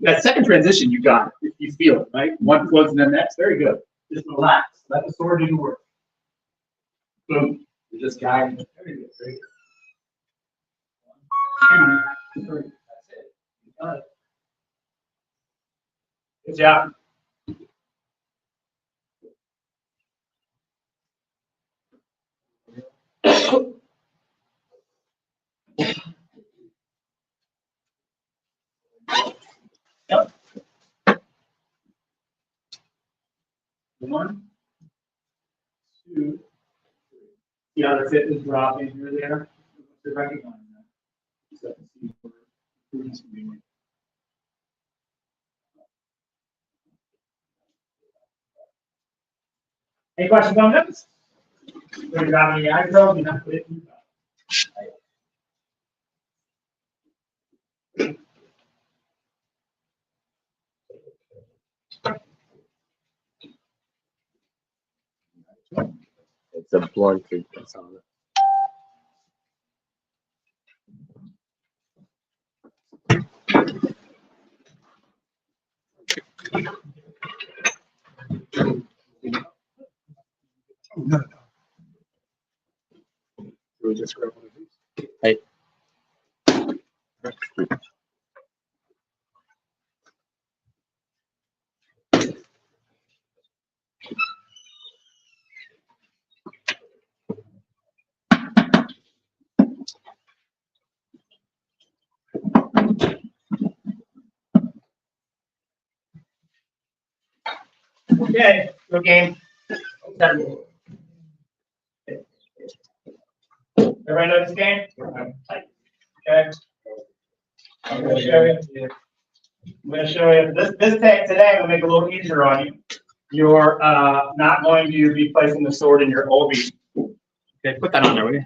that second transition, you got it. You feel it, right? One flows in the next. Very good. Just relax. Let the sword do the work. Boom. You're just guiding it. Very good. Very good. 1, 2, 3. That's it. You got it. Good job. Yep. 1, 2, 3. See how the fit is dropping here there? To recognize that. So that you see where improvements can be made. Any questions on this? When you have any eyebrows, you have to put it in your mouth. It's a blunt that's on it. No. We'll just grab one of these. Hey. Okay, good game. Everybody know this game? Okay. I'm going to show you. This tag today will make it a little easier on you. You're not going to be placing the sword in your OB. Okay, put that on there, will you?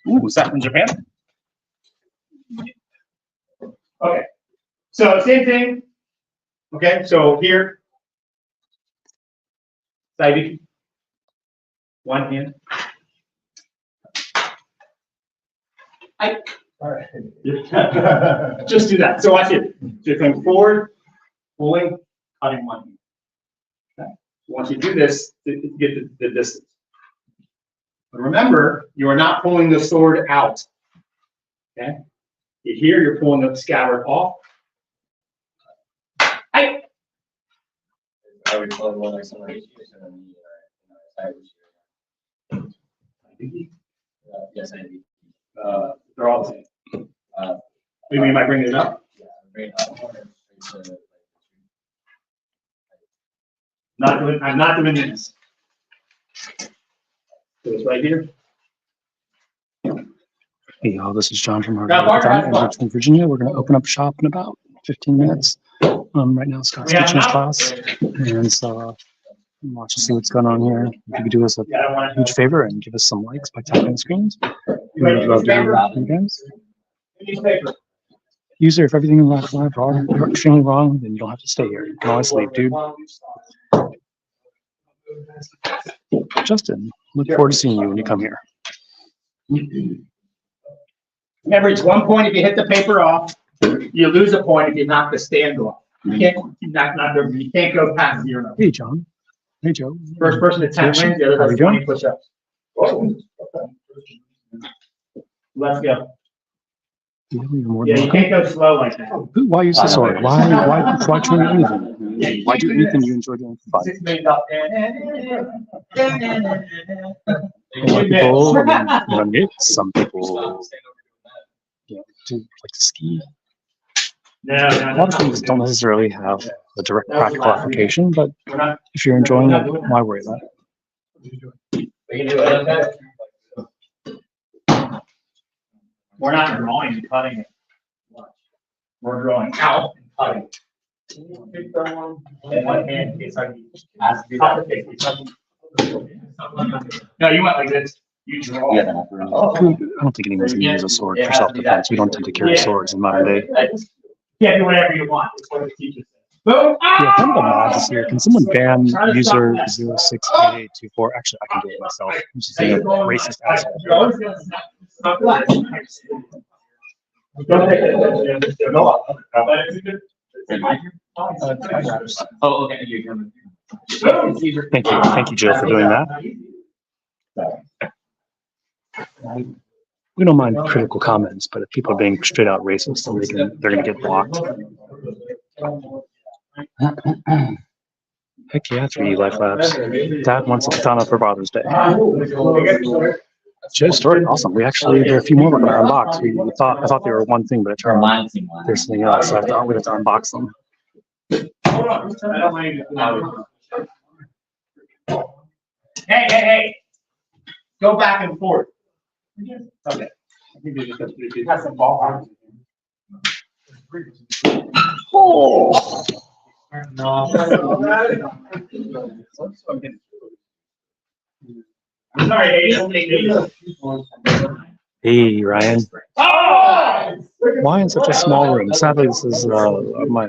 Ooh, is that from Japan? Okay, so same thing. Okay, so here, side one hand. All right. Just do that. So watch it. Just going forward, pulling, cutting one hand. Okay. Once you do this, to get the distance. But remember, you are not pulling the sword out. Okay. Here, you're pulling the scabbard off. I would call it one like somebody yes, I do. They're all the same. Maybe you might bring it up. I'm not doing this. So it's right here. Hey y'all, this is John from Now, Bart, in Richmond, Virginia. We're going to open up shop in about 15 minutes. Right now, Scott's teaching his class, and so watch and see what's going on here. If you could do us a huge favor and give us some likes by tapping the screens, we would love to hear from you guys. Newspaper. User, if everything in live are extremely wrong, then you don't have to stay here. You can always leave, dude. Justin, look forward to seeing you when you come here. Remember, it's 1 point if you hit the paper off. You lose a point if you knock the stand off. You can't go past 0. Hey, John. Hey, Joe. First person to 10 wins, the other does 20 push-ups. Let's go. Yeah, you can't go slow like that. Why use the sword? Why turn anything? Why do anything you enjoy doing for fun? $6 million. Some people do like to ski. A lot of things don't necessarily have a direct practical application, but if you're enjoying it, why worry about it? We're not drawing and cutting it. We're drawing out and cutting. In one hand, in case I ask you that. No, you went like this. You draw. I don't think anyone's going to use a sword for self-defense. We don't tend to carry swords in modern day. Yeah, do whatever you want. It's what the teacher says. Yeah, some of the mods is here. Can someone ban user 068824? Actually, I can do it myself. I'm just being a racist asshole. Oh, okay. Thank you, Jill, for doing that. We don't mind critical comments, but if people are being straight out racist, then they're going to get blocked. Heck yeah, 3D Life Labs. Dad wants a katana for Father's Day. Joe's story, awesome. There are a few more we're going to unbox. I thought they were one thing, but it turned out there's something else. So I thought we have to unbox them. Hey. Go back and forth. Okay. I think they just got some ball on. Oh! Sorry, Hey, Ryan. Oh! Why in such a small room? Sadly, this is my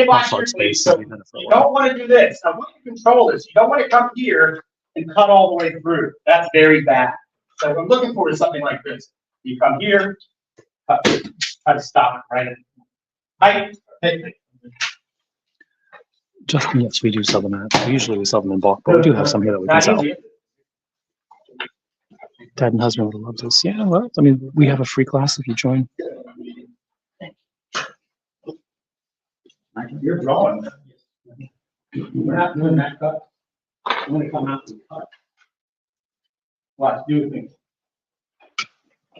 martial arts space. You don't want to do this. I want you to control this. You don't want to come here and cut all the way through. That's very bad. So what I'm looking for is something like this. You come here, cut, try to stop it right in. Height. Justin, yes, we do sell them at. Usually we sell them in bulk, but we do have some here that we can sell. Dad and husband would have loved this. Yeah, well, I mean, we have a free class if you join. You're drawing. We're not doing that cut. I'm gonna come out and cut. Watch, do the thing.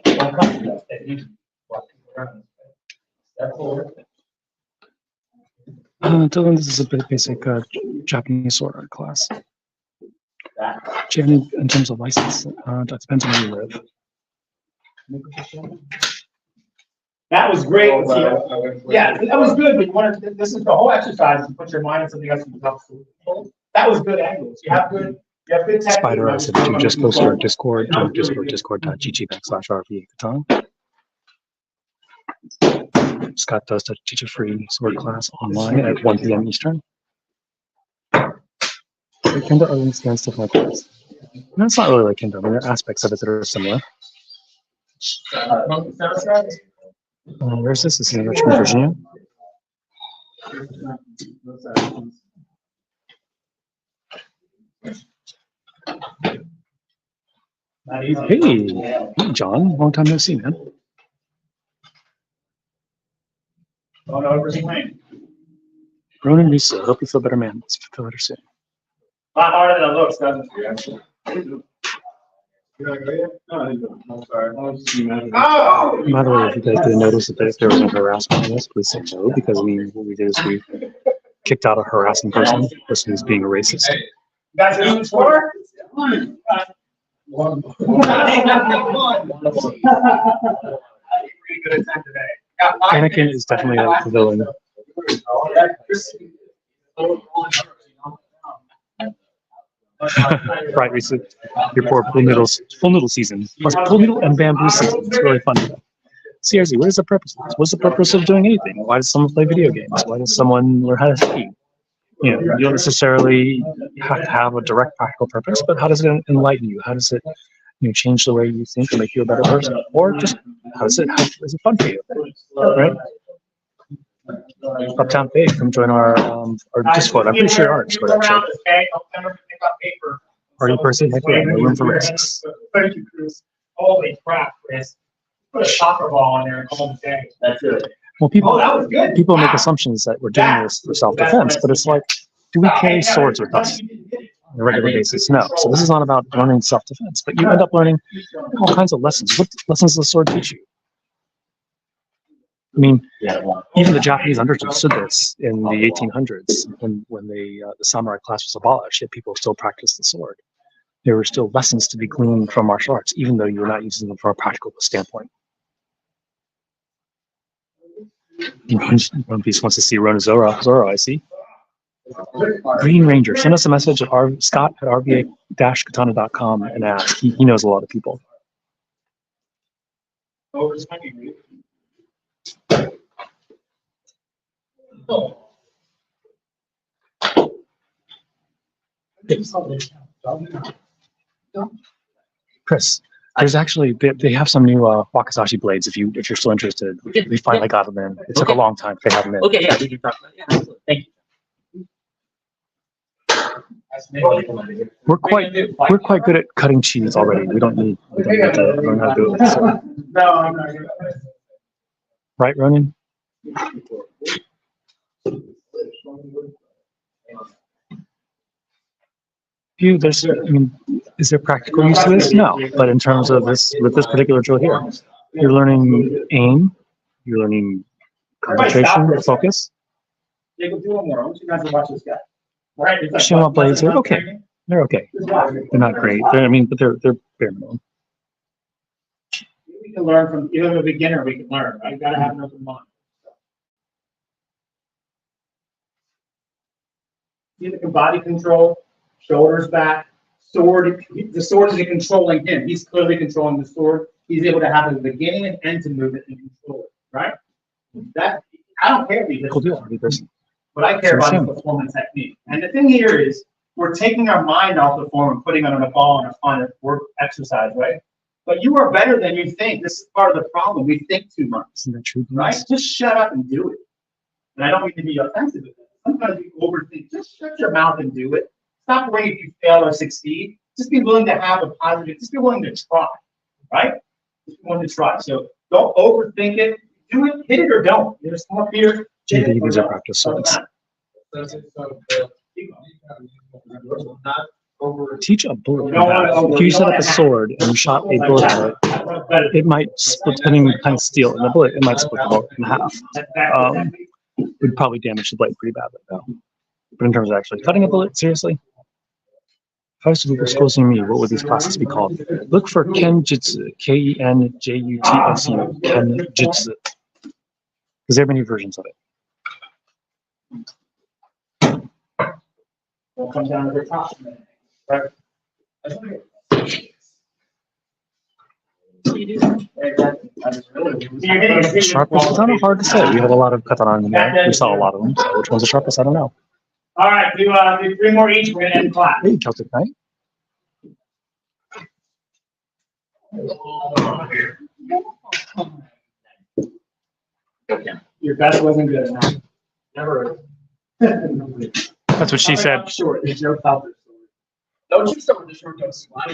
Don't cut that. Watch, step forward. Dylan, this is a bit basic Japanese sword art class. Do you have any in terms of license? That depends on where you live. That was great. Yeah, that was good, but you want to, this is the whole exercise, you put your mind on something else. That was good angles. You have good technique. Spider, I said, you just post our Discord to discord.gg/RV Katana. Scott does teach a free sword class online at 1 p.m. Eastern. Kendo only stands to my class. No, it's not really like Kendo. I mean, there are aspects of it that are similar. Where's this? This is in Richmond, Virginia. Hey, John. Long time no see, man. Oh, no, where's he playing? Ronan Risa. Hope you feel better, man. Let's feel better soon. A lot harder than it looks, doesn't it? Oh! By the way, if you guys didn't notice that if there was a harassment on this, please say no, because what we did is we kicked out a harassing person who's being a racist. You guys are the score? One. Anakin is definitely a villain. Right, Risa. Your poor full noodle season. Plus full noodle and bamboo season. It's really fun. CRZ, what is the purpose of this? What's the purpose of doing anything? Why does someone play video games? Why does someone learn how to ski? You don't necessarily have to have a direct practical purpose, but how does it enlighten you? How does it change the way you think and make you a better person? Or just is it fun for you? Right? Uptown Bay, come join our Discord. I'm pretty sure our Discord actually. Party person, heck yeah, no room for racists. Thank you, Chris. Holy crap, Chris. Put a soccer ball in there and call it a day. That's it. Well, people that was good. People make assumptions that we're doing this for self-defense, but it's like, do we carry swords with us on a regular basis? No. So this is not about learning self-defense, but you end up learning all kinds of lessons. What lessons does the sword teach you? I mean, even the Japanese understood this in the 1800s when the samurai class was abolished, yet people still practiced the sword. There were still lessons to be gleaned from martial arts, even though you were not using them from a practical standpoint. One Piece wants to see Rona Zoro, I see. Green Ranger, send us a message at scott@rva-katana.com and ask. He knows a lot of people. Chris, there's actually they have some new Wakizashi blades if you're still interested. We finally got them in. It took a long time. They have them in. Okay, yeah, we can talk about it. Yeah, absolutely. Thank you. We're quite good at cutting cheese already. We don't need to learn how to do it. So. No, I'm not gonna. Right, Ronan? Is there practical use to this? No. But in terms of this, with this particular drill here, you're learning aim, you're learning concentration, focus. They can do one more. I want you guys to watch this guy. All right. Showing blades are okay. They're okay. They're not great. But they're bare minimum. We can learn from even a beginner. We can learn. Right? You gotta have an open mind. See the body control, shoulders back, sword. The sword is controlling him. He's clearly controlling the sword. He's able to have a beginning and end to movement and control it. Right? That I don't care if he Cool deal. What I care about is performance technique. And the thing here is, we're taking our mind off the form and putting it on a ball and on a work exercise, right? But you are better than you think. This is part of the problem. We think too much. Isn't that true? Right? Just shut up and do it. And I don't mean to be offensive with it. Sometimes you overthink. Just shut your mouth and do it. Stop worrying if you fail or succeed. Just be willing to have a positive. Just be willing to try. Right? Just be willing to try. So don't overthink it. Do it. Hit it or don't. You just come up here. GD, these are practice swords. Teach a bullet. If you set up a sword and you shot a bullet at it, it might split, depending on the kind of steel in the bullet, it might split the bullet in half. It would probably damage the blade pretty badly, though. But in terms of actually cutting a bullet, seriously? If I was to Google schools near me, what would these classes be called? Look for Kenjutsu, Kenjutsu, Kenjutsu. Because there are many versions of it. Will come down to the top. Right? Sharpest is kind of hard to say. We had a lot of katana in there. We saw a lot of them. So which one's the sharpest? I don't know. All right, do 3 more each. We're gonna end class. Hey, Celtic Knight. Your best wasn't good enough. Never. That's what she said. Short. There's no pelter. Don't you start with the short dose. Are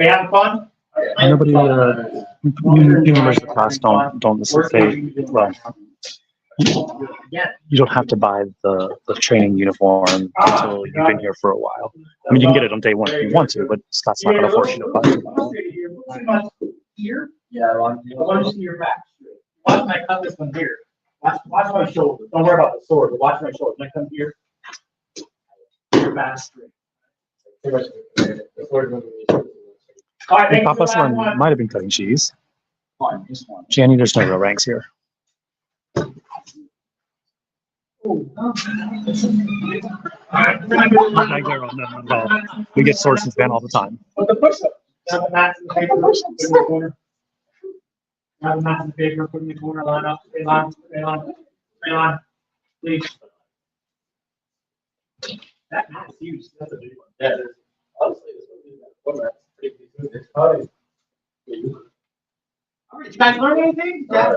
you having fun? Nobody, new members of the class don't necessarily, well, you don't have to buy the training uniform until you've been here for a while. I mean, you can get it on day one if you want to, but Scott's not going to force you to buy it. Here? Yeah, I want to see your back straight. Watch my cut this one here. Watch my shoulder. Don't worry about the sword, but watch my shoulder. When I come here, your back straight. Hey, Papa Son might have been cutting cheese. Janny, there's no real ranks here. No. We get swords and span all the time. With the push-up. Have the mats in the paper, put in the corner. Have the mats in the paper, put in the corner, line up, stay line, please. That mat's huge. That's a big one. Yeah, honestly, one mat's pretty decent. All right, you guys learn anything? Yeah.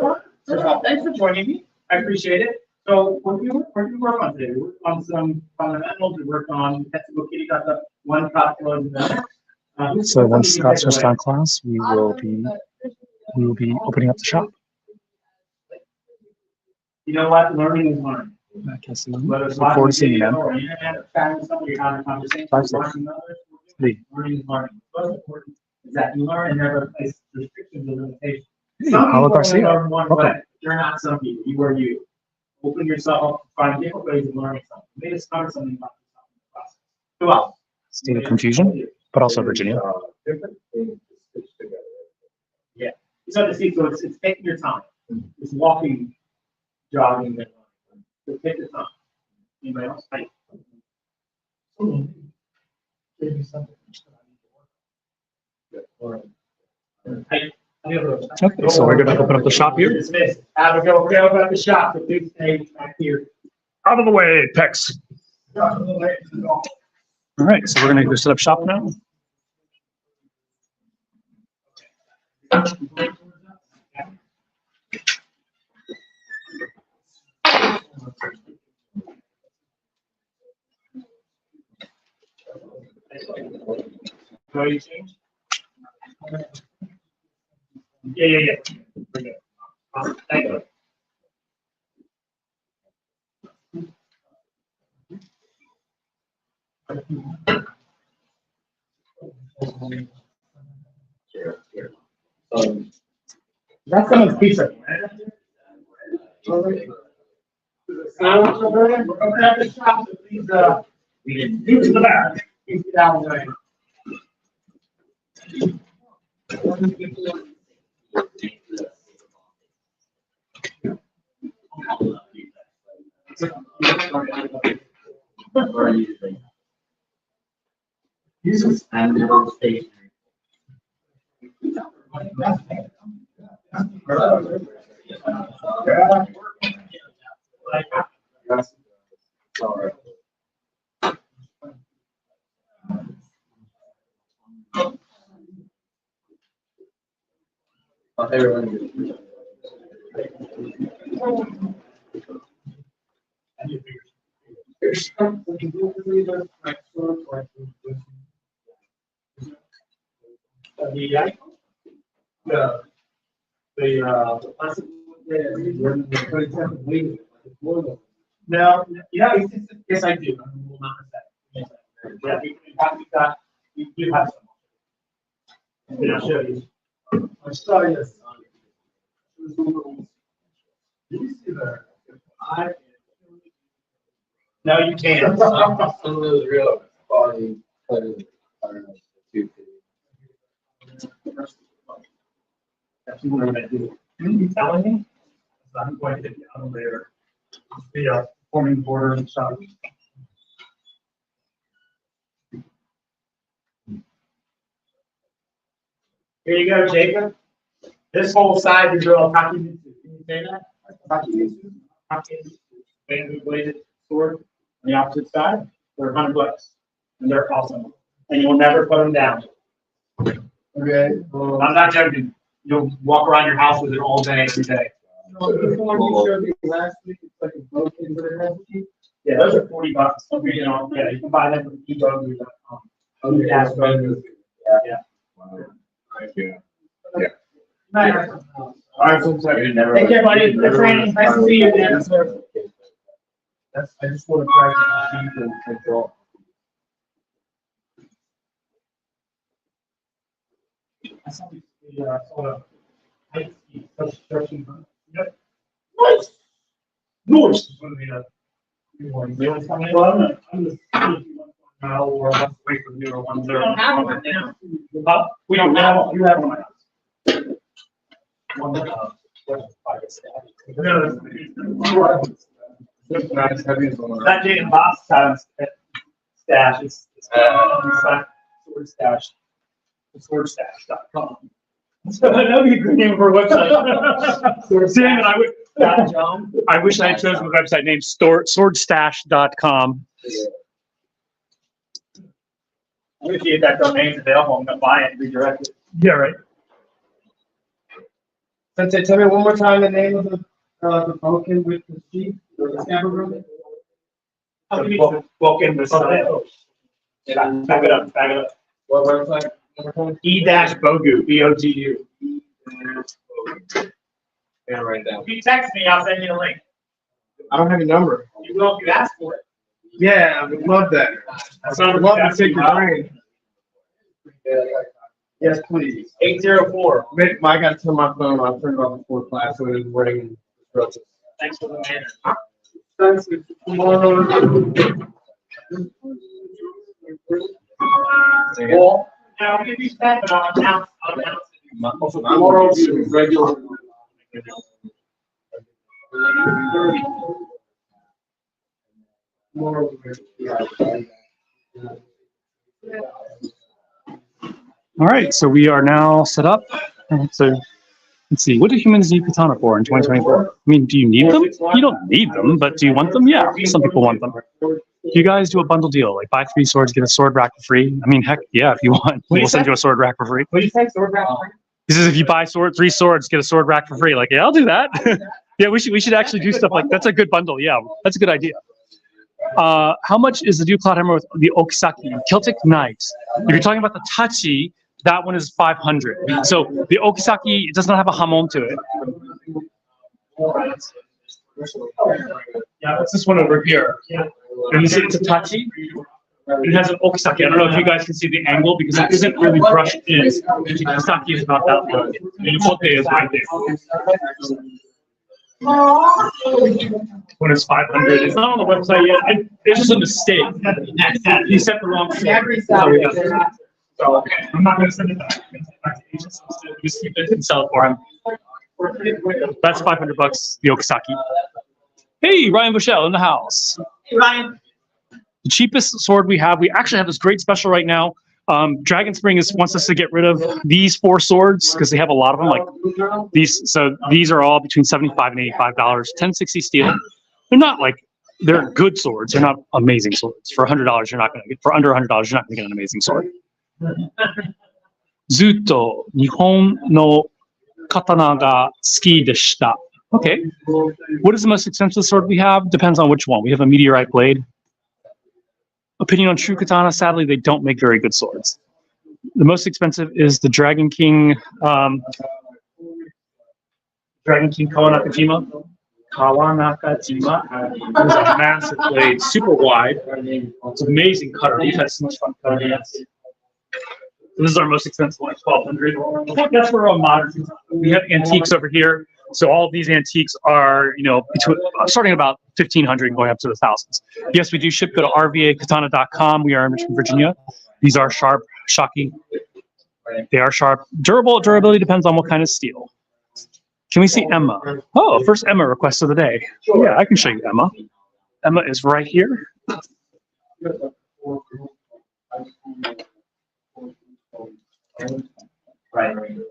Thanks for joining me. I appreciate it. So what do we work on today? We worked on some fundamentals. We worked on technical kitty, got the one top below the So once Scott's just on class, we will be opening up the shop. You know what? Learning is learning. I guess Look forward to seeing you, man. Learning is learning. What's important is that you learn and never place restrictions or limitations. Hey, Some Paulo people Garcia. learn one Okay. way. You're not some people. You are you. Open yourself up, find different ways of learning something. Maybe discover something about yourself in the process. Who else? State of confusion, but also Virginia. Yeah. You start to see, so it's taking your time. It's walking, jogging, and so take your time. Anybody else? Hi. Hi. Okay, so we're gonna open up the shop here. Have a go. We're gonna open up the shop. So please stay back here. Out of the way, Pex. All right, so we're gonna go set up shop now. No, you change? Yeah. We're good. Thank you. That's someone's pizza. Open up the shop, so please, use the back. Please get out of the way. And stationery. The plastic. No, yeah, yes, I do. I will not miss that. Yeah, we do have some. And I'll show you. I saw this. Did you see that? No, you can't. Some of those real quality, I don't know, too. That's what we're gonna do. You telling me? So I'm going to get down there. The forming border and stuff. Here you go, Jacob. This whole side is all documented. Can you say that? Documented. Bamboo bladed sword on the opposite side. They're $100, and they're awesome. And you'll never put them down. Okay. I'm not joking. You'll walk around your house with it all day, every day. The one you showed me last week, it's like a broken, but it has a key. Yeah, those are $40. You know, yeah, you can buy them from eBogu.com. Oh, yeah. Yeah. Thank you. All right, so sorry. Take care, buddy. Good training. Nice to see you, man. That's, I just want to practice the and control. I saw the sort of high speed construction. Yep. Nice. Nice. You want something? Well, I'm just now or let's wait for the newer ones. We don't have one now. We don't have one. You have one. Nice, heavy as well. That Jay and Bob's stash is sword stash. Swordstash.com. So that'd be a good name for a website. Damn it, John. I wish I had chosen a website named swordstash.com. I'm gonna see if that domain's available. I'm gonna buy it and redirect it. Yeah, right. Sensei, tell me one more time the name of the pumpkin with the sheep or the scamper room. Vulcan with back it up, back it up. What website? E-Bogu, B-O-G-U. Yeah, right down. If you text me, I'll send you a link. I don't have your number. You will if you ask for it. Yeah, I would love that. I would love to take your brain. Yes, please. 804. I gotta turn my phone off, turn it off before class, so it doesn't ring. Thanks for the manner. Well, now maybe that, but I'll announce it. Tomorrow is regular. All right, so we are now set up. So let's see, what do humans need katana for in 2024? I mean, do you need them? You don't need them, but do you want them? Yeah, some people want them. You guys do a bundle deal, like buy 3 swords, get a sword rack for free. I mean, heck, yeah, if you want, do you we'll send say? you a sword rack for free. What do you say, sword rack? He says if you buy 3 swords, get a sword rack for free. Like, yeah, I'll do that. Yeah, we should actually do stuff like that's a good bundle. Yeah, that's a good idea. How much is the Dew Cloud Hammer with the Okisaki Celtic Knight? If you're talking about the Tachi, that one is 500. So the Okisaki, it does not have a hamon to it. Yeah, it's this one over here. And you see it's a Tachi. It has an Okisaki. I don't know if you guys can see the angle because it isn't really brushed in. The Okisaki is about that long. The Yokote is right there. When it's 500, it's not on the website yet. It's just a mistake. He sent the wrong. So I'm not going to send it back. Just keep it and sell it for him. That's $500. The Okisaki. Hey, Ryan Bushell in the house. Hey, Ryan. The cheapest sword we actually have this great special right now. Dragon Spring wants us to get rid of these 4 swords because they have a lot of them. Like these, so these are all between $75 and $85. 1060 steel. They're not like they're good swords. They're not amazing swords. For $100, you're not going to get. For under $100, you're not going to get an amazing sword. Zuto Nihon no katana ga suki deshita. Okay. What is the most expensive sword we have? Depends on which one. We have a meteorite blade. Opinion on true katana, sadly, they don't make very good swords. The most expensive is the Dragon King Kawanakajima. It's a massive blade, super wide. It's an amazing cutter. We've had so much fun cutting it. This is our most expensive one, $1,200. I think that's for a modern. We have antiques over here. So all of these antiques are, starting at about $1,500 and going up to the thousands. Yes, we do ship. Go to rvakatana.com. We are in Richmond, Virginia. These are sharp, shocky. They are sharp. Durability depends on what kind of steel. Can we see Emma? Oh, first Emma request of the day. Yeah, I can show you Emma. Emma is right here.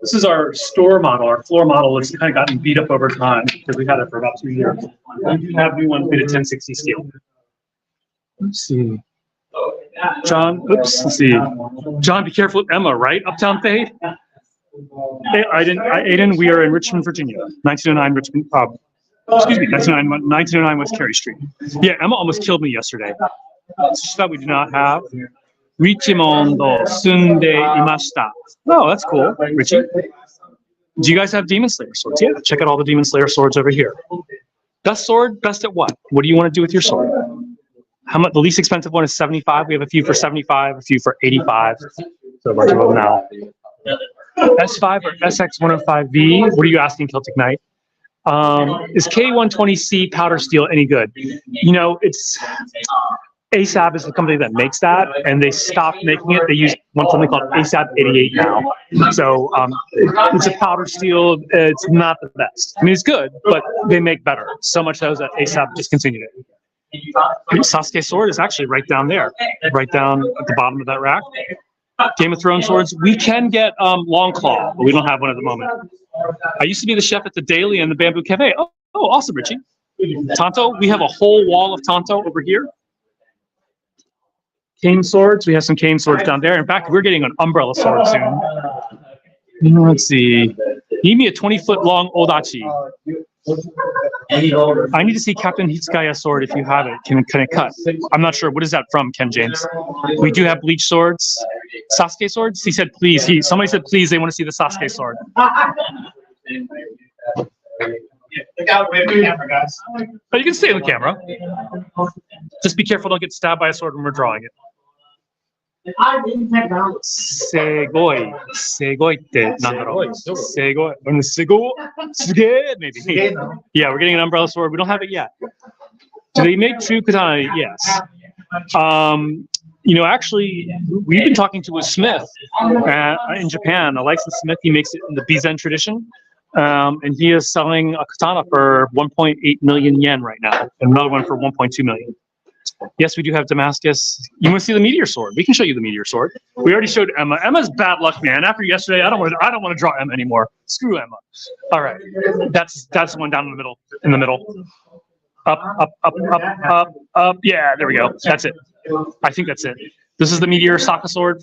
This is our store model. Our floor model has kind of gotten beat up over time because we've had it for about 2 years. We do have new ones made of 1060 steel. Let's see. John, let's see. John, be careful with Emma, right? Uptown Fade? Hey, Aiden, we are in Richmond, Virginia. 1909 Richmond, 1909 West Carey Street. Yeah, Emma almost killed me yesterday. That we do not have. Richimondo sunde imashita. Oh, that's cool, Richie. Do you guys have Demon Slayer swords? Yeah, check out all the Demon Slayer swords over here. Best sword, best at what? What do you want to do with your sword? How much? The least expensive one is 75. We have a few for 75, a few for 85. So a bunch of them now. S5 or SX105V? What are you asking, Celtic Knight? Is K120C powder steel any good? It's ASAB is the company that makes that, and they stopped making it. They use something called ASAB 88 now. So it's a powder steel. It's not the best. I mean, it's good, but they make better. So much so that ASAB discontinued it. Sasuke sword is actually right down there, right down at the bottom of that rack. Game of Thrones swords. We can get Long Claw, but we don't have one at the moment. I used to be the chef at the Daily and the Bamboo Cafe. Oh, awesome, Richie. Tonto. We have a whole wall of Tonto over here. Cane swords. We have some cane swords down there. In fact, we're getting an umbrella sword soon. Let's see. Give me a 20-foot long Odachi. I need to see Captain Hitsukaya's sword if you have it. Can it cut? I'm not sure. What is that from, Ken James? We do have bleach swords. Sasuke swords? He said please. Somebody said please, they want to see the Sasuke sword. Look out, wave the camera, guys. But you can stay on the camera. Just be careful, don't get stabbed by a sword when we're drawing it. Segoi. Segoi ってなんだろう? Segoi. Segoi. Suge, maybe. Yeah, we're getting an umbrella sword. We don't have it yet. Do they make true katana? Yes. Actually, we've been talking to a smith in Japan, a licensed smith. He makes it in the Bizen tradition. And he is selling a katana for 1.8 million yen right now, and another one for 1.2 million. Yes, we do have Damascus. You want to see the meteor sword? We can show you the meteor sword. We already showed Emma. Emma's bad luck, man. After yesterday, I don't want to draw Emma anymore. Screw Emma. All right, that's the one down in the middle. up. Yeah, there we go. That's it. I think that's it. This is the Meteor Sokka sword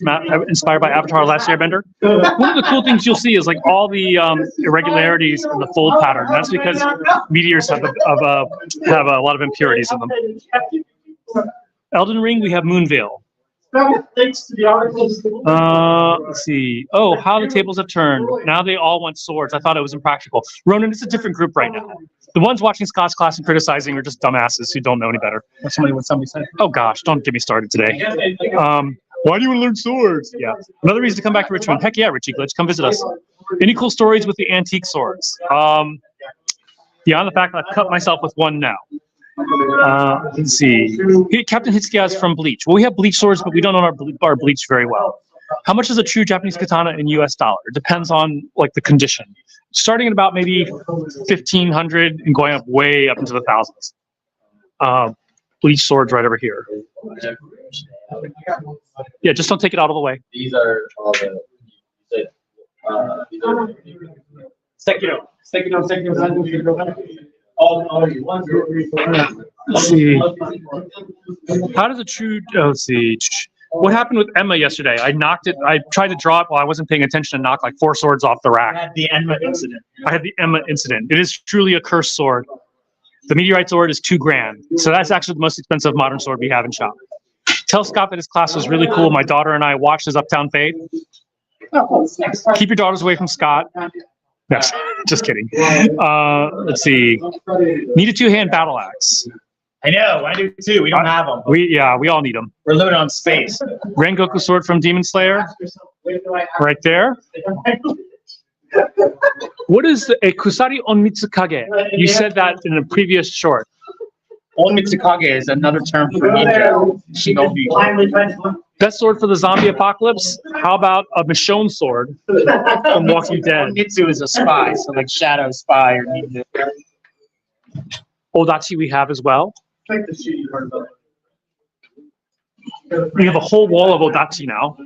inspired by Avatar: Last Airbender. One of the cool things you'll see is like all the irregularities in the fold pattern. That's because meteors have a lot of impurities in them. Elden Ring, we have Moonveil. Thanks to the articles. Let's see. Oh, how the tables have turned. Now they all want swords. I thought it was impractical. Ronan, it's a different group right now. The ones watching Scott's class and criticizing are just dumbasses who don't know any better. That's what somebody said. Oh gosh, don't get me started today. Why do you want to learn swords? Yeah. Another reason to come back to Richmond. Heck yeah, Richie Glitch, come visit us. Any cool stories with the antique swords? Beyond the fact that I've cut myself with one now. Let's see. Captain Hitsukiya's from Bleach. Well, we have Bleach swords, but we don't know our Bleach very well. How much is a true Japanese katana in US dollar? It depends on like the condition. Starting at about maybe 1,500 and going up way up into the thousands. Bleach swords right over here. Yeah, just don't take it out of the way. These are all the. Sekiro. Let's see. How does a true? Oh, let's see. What happened with Emma yesterday? I knocked it. I tried to draw it while I wasn't paying attention and knocked like 4 swords off the rack. I had the Enma incident. I had the Emma incident. It is truly a cursed sword. The meteorite sword is $2,000. So that's actually the most expensive modern sword we have in shop. Tell Scott that his class was really cool. My daughter and I watched his Uptown Fade. Keep your daughters away from Scott. Yes, just kidding. Let's see. Need a 2-hand battle axe. I know, I do too. We don't have them. We all need them. We're limited on space. Rengoku sword from Demon Slayer. Right there. What is a Kusari on Mitsukage? You said that in a previous short. On Mitsukage is another term for ninja. Shinobi. Best sword for the zombie apocalypse? How about a Michonne sword from Walking Dead? Mitsu is a spy, so like shadow spy or ninja. Odachi we have as well. We have a whole wall of Odachi now.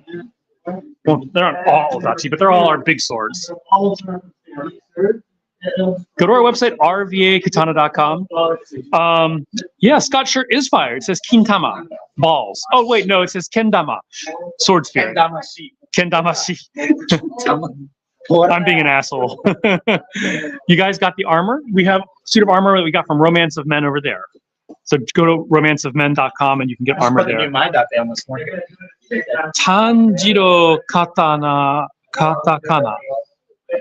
Well, they're not all Odachi, but they're all our big swords. Go to our website, rvakatana.com. Yeah, Scott's shirt is fire. It says Kintama, balls. Oh, wait, no, it says Kendama, sword spear. Kendamashi. I'm being an asshole. You guys got the armor? We have a suit of armor that we got from Romance of Men over there. So go to romanceofmen.com and you can get armor there. Tanjiro katakana.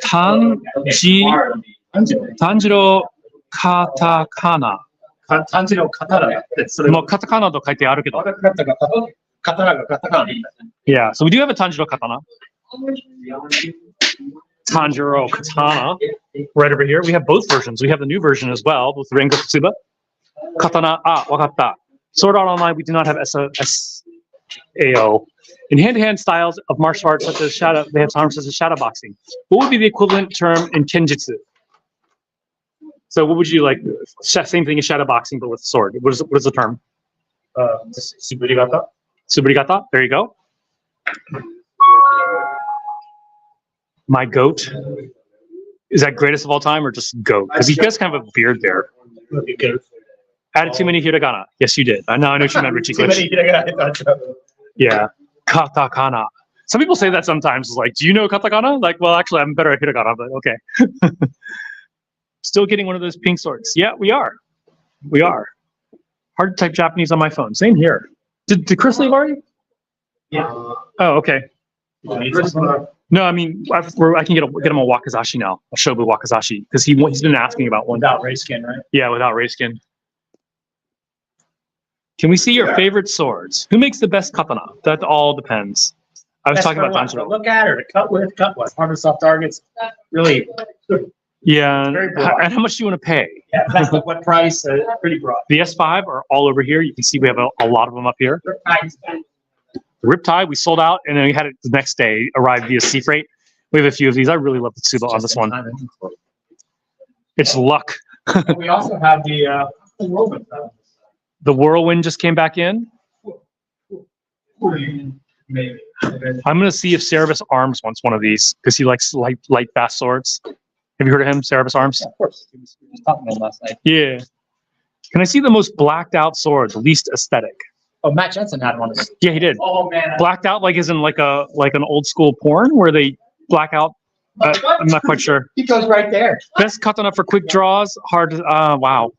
Tanjiro katakana. 漢字の刀だって、それもうカタカナと書いてあるけど。刀がカタカナでいいんだね。Yeah, so we do have a Tanjiro katana. Tanjiro katana. Right over here. We have both versions. We have the new version as well with Rengoku Tsuba. Katana. Wakatta. Sword Art Online, we do not have SAO. In hand-to-hand styles of martial arts such as shadow, they have terms such as shadow boxing. What would be the equivalent term in Kenjutsu? So what would you like? Same thing as shadow boxing, but with a sword. What is the term? Suburigata. Suburigata. There you go. My goat. Is that greatest of all time or just goat? Because he does kind of a beard there. Added too many hiragana. Yes, you did. I know what you meant, Richie Glitch. Yeah. Katakana. Some people say that sometimes. Like, do you know katakana? Like, well, actually, I'm better at hiragana, but okay. Still getting one of those pink swords. Yeah, we are. We are. Hard to type Japanese on my phone. Same here. Did Chris leave already? Yeah. Oh, okay. No, I mean, I can get him a Wakazashi now, a Shobu Wakazashi, because he's been asking about one. Without ray skin, right? Yeah, without ray skin. Can we see your favorite swords? Who makes the best katana? That all depends. I was talking about Tanjiro. Look at her, to cut with, hard and soft targets. Really. Yeah, and how much do you want to pay? Yeah, that's like what price? Pretty broad. The S5 are all over here. You can see we have a lot of them up here. The Riptide, we sold out, and then we had it the next day, arrived via sea freight. We have a few of these. I really love the Tsuba on this one. It's luck. We also have the Whirlwind. The Whirlwind just came back in. Maybe. I'm going to see if Cerebus Arms wants one of these, because he likes light fast swords. Have you heard of him, Cerebus Arms? Yeah, of course. We were just talking about him last night. Yeah. Can I see the most blacked out sword, the least aesthetic? Oh, Matt Jensen had one. Yeah, he did. Oh, man. Blacked out like is in like an old school porn where they black out. I'm not quite sure. He goes right there. Best katana for quick draws. Hard. Wow.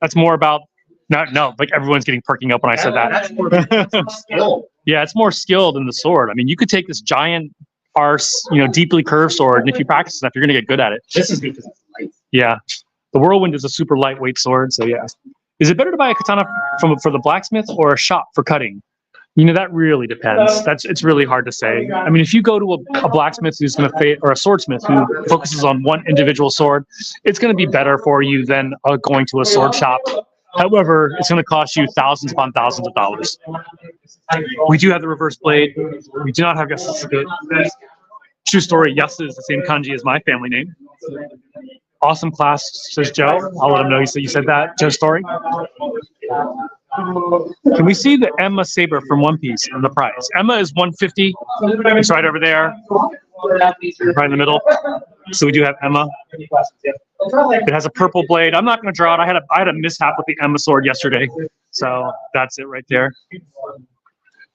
That's more about. No, like everyone's getting perking up when I said That's that. more skill. Yeah, it's more skilled than the sword. I mean, you could take this giant arse, deeply curved sword, and if you practice enough, you're gonna get good at it. This is because it's light. Yeah, the whirlwind is a super lightweight sword, so yeah. Is it better to buy a katana for the blacksmith or a shop for cutting? That really depends. It's really hard to say. I mean, if you go to a blacksmith who's going to or a swordsmith who focuses on one individual sword, it's going to be better for you than going to a sword shop. However, it's going to cost you thousands upon thousands of dollars. We do have the reverse blade. We do not have Yasusuke. True story, Yasu is the same kanji as my family name. Awesome class, says Joe. I'll let him know you said that. Joe Story. Can we see the Emma saber from One Piece and the price? Emma is $150. It's right over there, right in the middle. So we do have Emma. It has a purple blade. I'm not going to draw it. I had a mishap with the Emma sword yesterday, so that's it right there.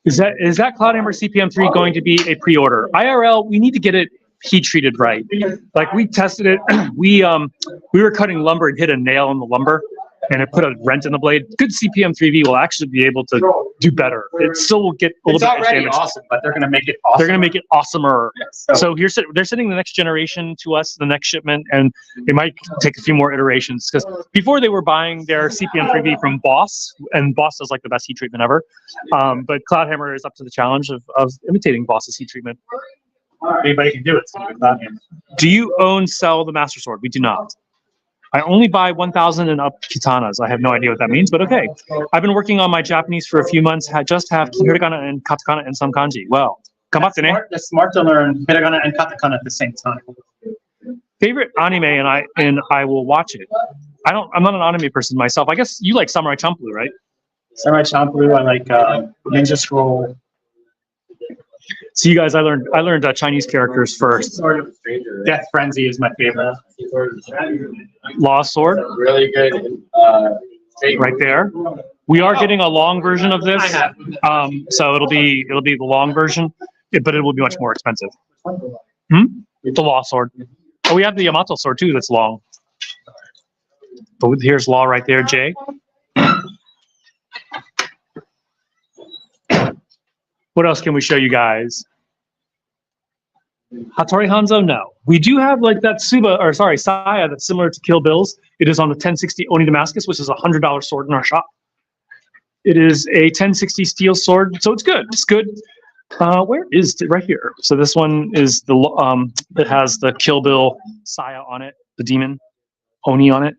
Is that Cloudhammer CPM3 going to be a pre-order? IRL, we need to get it heat treated right. Like we tested it. We were cutting lumber and hit a nail in the lumber, and it put a rent in the blade. Good CPM3V will actually be able to do better. It still will get a little bit already damaged. awesome, but they're going to make it awesome. They're going to make it awesomer. Yes. So they're sending the next generation to us, the next shipment, and it might take a few more iterations because before they were buying their CPM3V from Boss, and Boss does like the best heat treatment ever. But Cloudhammer is up to the challenge of imitating Boss's heat treatment. Anybody can do it. So Cloudhammer. Do you sell the Master Sword? We do not. I only buy 1,000 and up katanas. I have no idea what that means, but okay. I've been working on my Japanese for a few months. Just have hiragana and katakana and some kanji. Well, kamatte ne. It's smart to learn hiragana and katakana at the same time. Favorite anime, and I will watch it. I'm not an anime person myself. I guess you like Samurai Champloo, right? Samurai Champloo. I like Ninja Scroll. So you guys, I learned Chinese characters first. Death Frenzy is my favorite. Lost Sword, Really good. right there. We are getting a long version of this, so it'll be the long version, but it will be much more expensive. The Lost Sword. Oh, we have the Yamato Sword too. That's long. But here's Law right there, Jay. What else can we show you guys? Hattori Hanzo? No. We do have like that Saya that's similar to Kill Bill's. It is on the 1060 Oni Damascus, which is a $100 sword in our shop. It is a 1060 steel sword, so it's good. It's good. Where is it? Right here. So this one is it has the Kill Bill Saya on it, the demon Oni on it.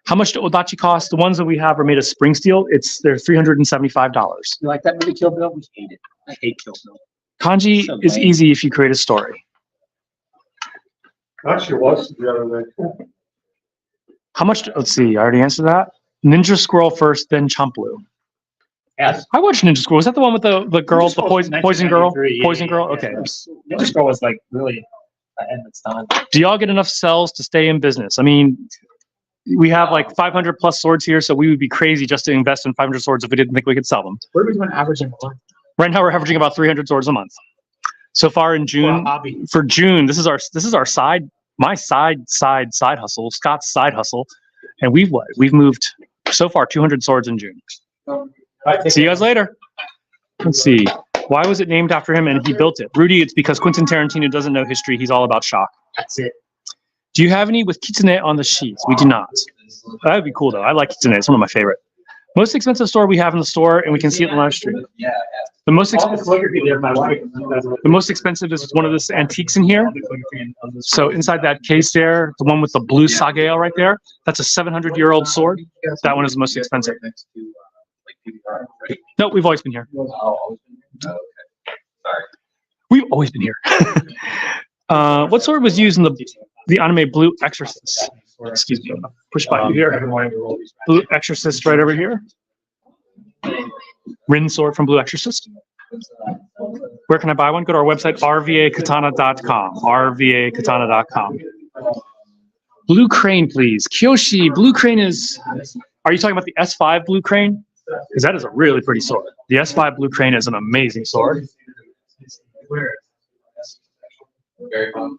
How much do Odachi cost? The ones that we have are made of spring steel. They're $375. You like that movie Kill Bill? We hate it. I hate Kill Bill. Kanji is easy if you create a story. Actually, was the other day. How much? Let's see. I already answered that. Ninja Scroll first, then Champloo. Yes. I watched Ninja Scroll. Was that the one with the girl, the poison girl? 1993, Poison girl. yeah. Okay. Ninja Scroll was like really ahead of its time. Do y'all get enough cells to stay in business? I mean, we have like 500 plus swords here, so we would be crazy just to invest in 500 swords if we didn't think we could sell them. What are we doing averaging a month? Right now, we're averaging about 300 swords a month. So far in June, for June, this is our side hustle, Scott's side hustle, and we've moved so far 200 swords in June. See you guys later. Let's see. Why was it named after him and he built it? Rudy, it's because Quentin Tarantino doesn't know history. He's all about shock. That's it. Do you have any with kitsune on the sheets? We do not. That would be cool though. I like kitsune. It's one of my favorite. Most expensive sword we have in the store, and we can see it in the live stream. Yeah. The most expensive is one of this antiques in here. So inside that case there, the one with the blue sageo right there, that's a 700-year-old sword. That one is the most expensive. No, we've always been here. We've always been here. What sword was used in the anime Blue Exorcist? Excuse me. Push by here. Blue Exorcist right over here. Rin sword from Blue Exorcist. Where can I buy one? Go to our website, rvakatana.com. rvakatana.com. Blue Crane, please. Kyoshi, Blue Crane is, are you talking about the S5 Blue Crane? Because that is a really pretty sword. The S5 Blue Crane is an amazing sword. Very fun.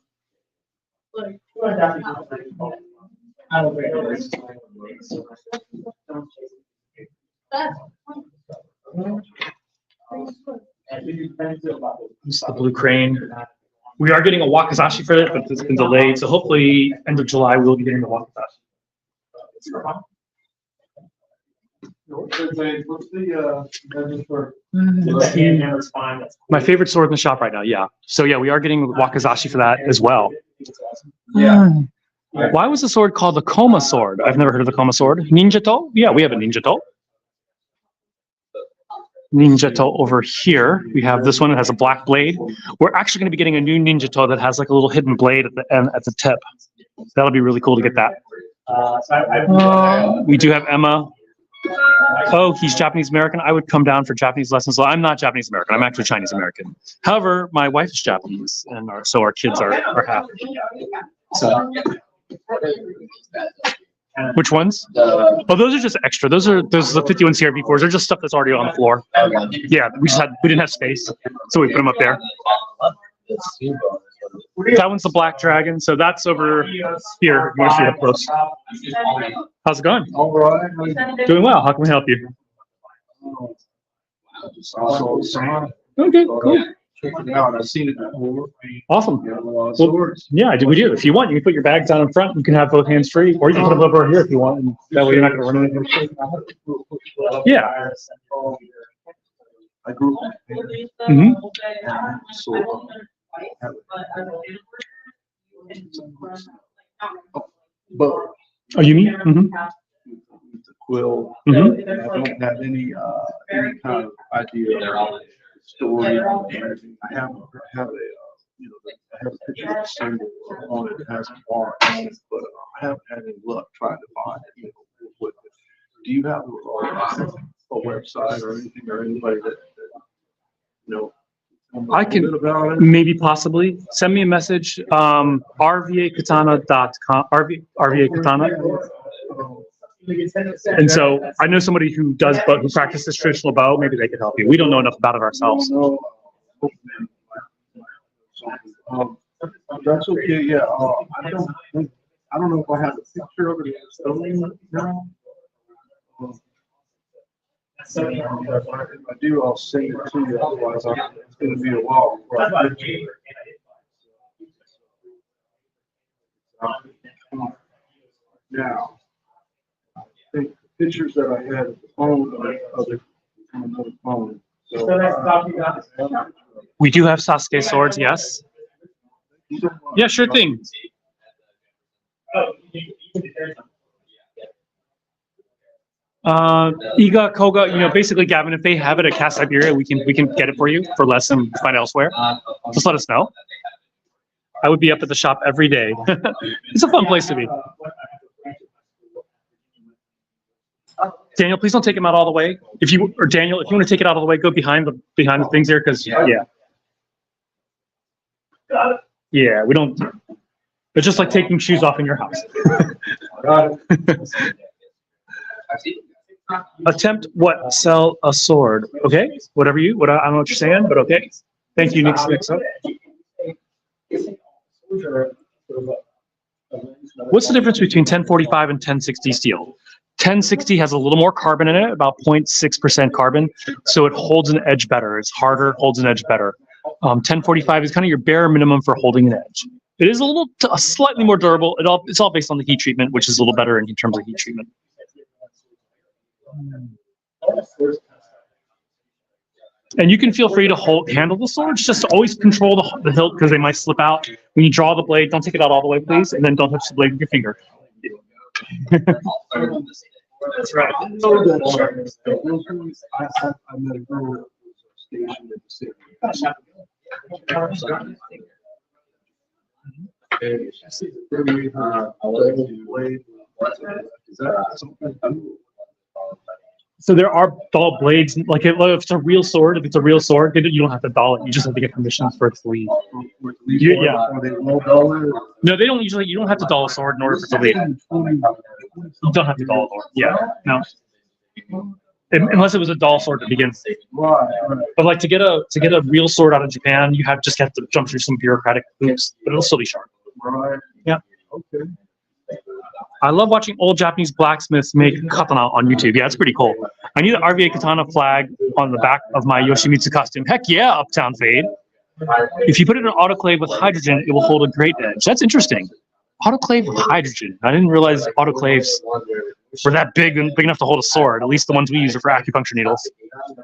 This is the Blue Crane. We are getting a Wakizashi for it, but it's been delayed. So hopefully, end of July, we'll be getting the Wakizashi. What's the, budget for? My favorite sword in the shop right now, yeah. So yeah, we are getting Wakizashi for that as well. Yeah. Why was the sword called the Koma sword? I've never heard of the Koma sword. Ninjato? Yeah, we have a Ninjato. Ninjato over here. We have this one that has a black blade. We're actually going to be getting a new Ninjato that has like a little hidden blade at the end, at the tip. That'll be really cool to get that. We do have Emma. Oh, he's Japanese American. I would come down for Japanese lessons. Well, I'm not Japanese American. I'm actually Chinese American. However, my wife is Japanese, and so our kids are half. So, which ones? Oh, those are just extra. Those are the 51 CRV4s. They're just stuff that's already on the floor. Yeah, we didn't have space, so we put them up there. That one's the Black Dragon, so that's over here. You want to see up close? How's it going? All right. Doing well. How can we help you? Okay, cool. Check it out. I've seen it before. Awesome. Well, Yeah, we do. If you want, you can put your bags down in front. You can have both hands free, or you can put them over here if you want. And that way, you're not going to run anything. Yeah. I grew up. Mm-hmm. So, but Oh, you mean? Mm-hmm. the quill, Mm-hmm. I don't have any kind of idea of story or anything. I have a, I have a picture of a symbol on it that has an art, but I haven't had any luck trying to find it. With it. Do you have a website or anything or anybody that I can about it? maybe possibly send me a message. rvakatana.com. RVA Katana. And so I know somebody who does, but who practices traditional bow. Maybe they could help you. We don't know enough about it ourselves. That's okay. Yeah. I don't know if I have a picture of it now. If I do, I'll send it to you. Otherwise, it's going to be a while before I get you. Now, I think the pictures that I had of the phone of it on another phone. So, We do have Sasuke swords, yes. Yeah, sure thing. Iga, Koga, basically, Gavin, if they have it at Cast Siberia, we can get it for you for less and find elsewhere. Just let us know. I would be up at the shop every day. It's a fun place to be. Daniel, please don't take him out all the way. Daniel, if you want to take it out all the way, go behind the things here, because yeah, we don't. It's just like taking shoes off in your house. Attempt what? Sell a sword. Okay, whatever I don't know what you're saying, but okay. Thank you, Nick. What's the difference between 1045 and 1060 steel? 1060 has a little more carbon in it, about 0.6% carbon, so it holds an edge better. It's harder, holds an edge better. 1045 is kind of your bare minimum for holding an edge. It is slightly more durable. It's all based on the heat treatment, which is a little better in terms of heat treatment. And you can feel free to handle the swords. Just always control the hilt because they might slip out. When you draw the blade, don't take it out all the way, please, and then don't touch the blade with your finger. That's right. I met a girl stationed at the city. And she pretty blade. Is that something? So there are dull blades, like if it's a real sword, you don't have to dull it. You just have to get permission for it to leave. Yeah. Are they low dollar? No, they don't usually, you don't have to dull a sword in order for it to leave. You don't have to dull a sword. Yeah, no. Unless it was a dull sword to begin with. Right, right. But like to get a real sword out of Japan, you have just have to jump through some bureaucratic hoops, but it'll still be sharp. Right. Yeah. Okay. I love watching old Japanese blacksmiths make katana on YouTube. Yeah, it's pretty cool. I need the RVA katana flag on the back of my Yoshimitsu costume. Heck yeah, Uptown Fade. If you put it in an autoclave with hydrogen, it will hold a great edge. That's interesting. Autoclave with hydrogen. I didn't realize autoclaves were that big and big enough to hold a sword. At least the ones we use are for acupuncture needles.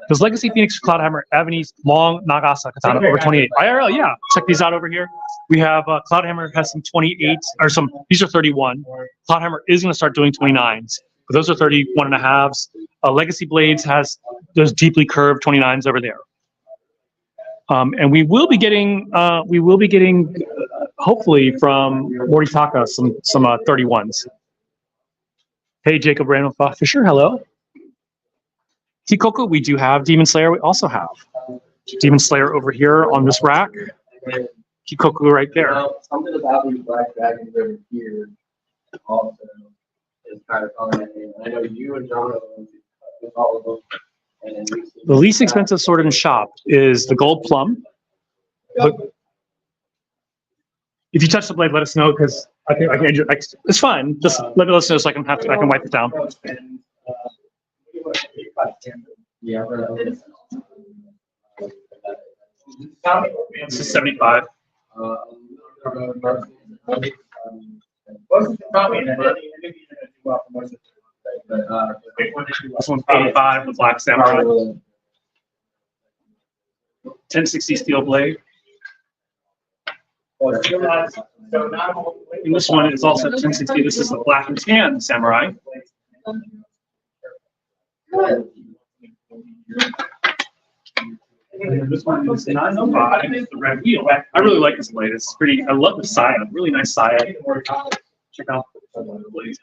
Does Legacy Phoenix Cloudhammer have any long Nagasa katana over 28? IRL, yeah. Check these out over here. We have Cloudhammer has some 28s or some. These are 31. Cloudhammer is going to start doing 29s, but those are 31 and a halves. Legacy Blades has those deeply curved 29s over there. And we will be getting hopefully from Moritaka some 31s. Hey, Jacob Randolph Fisher, hello. Kikoku, we do have Demon Slayer. We also have Demon Slayer over here on this rack. Kikoku right there. Something about these black dragons over here also is kind of calling that name. I know you and John with all of them. And then The least expensive sword in the shop is the Gold Plum. But if you touch the blade, let us know because it's fine. Just let us know so I can wipe it down. yeah, This is 75. This one's 85 with Black Samurai. 1060 steel blade. And this one is also 1060. This is the Black and Tan Samurai. And this one is 905, the red wheel. I really like this blade. It's pretty. I love the saya. Really nice saya. Check out the blade.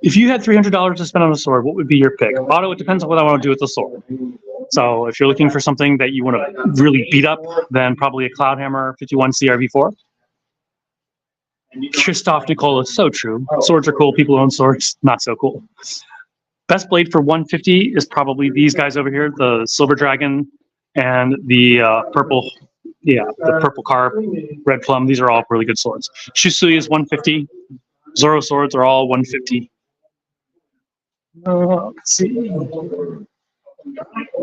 If you had $300 to spend on a sword, what would be your pick? Auto, it depends on what I want to do with the sword. So if you're looking for something that you want to really beat up, then probably a Cloudhammer 51 CRV4. Christoph Nicola, so true. Swords are cool. People who own swords, not so cool. Best blade for 150 is probably these guys over here, the Silver Dragon and the purple, the purple carp, red plum. These are all really good swords. Shusui is 150. Zoro swords are all 150. Let's see.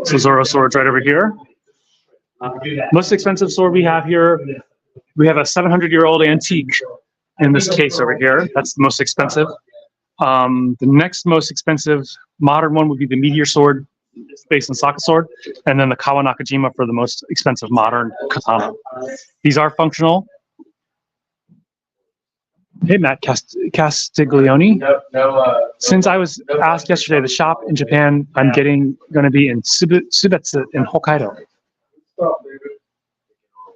So Zoro swords right over here. Most expensive sword we have here, we have a 700-year-old antique in this case over here. That's the most expensive. The next most expensive modern one would be the Meteor sword, based on Saka sword, and then the Kawa Nakajima for the most expensive modern katana. These are functional. Hey, Matt Castiglione. Since I was asked yesterday, the shop in Japan I'm going to be in Subetsu in Hokkaido.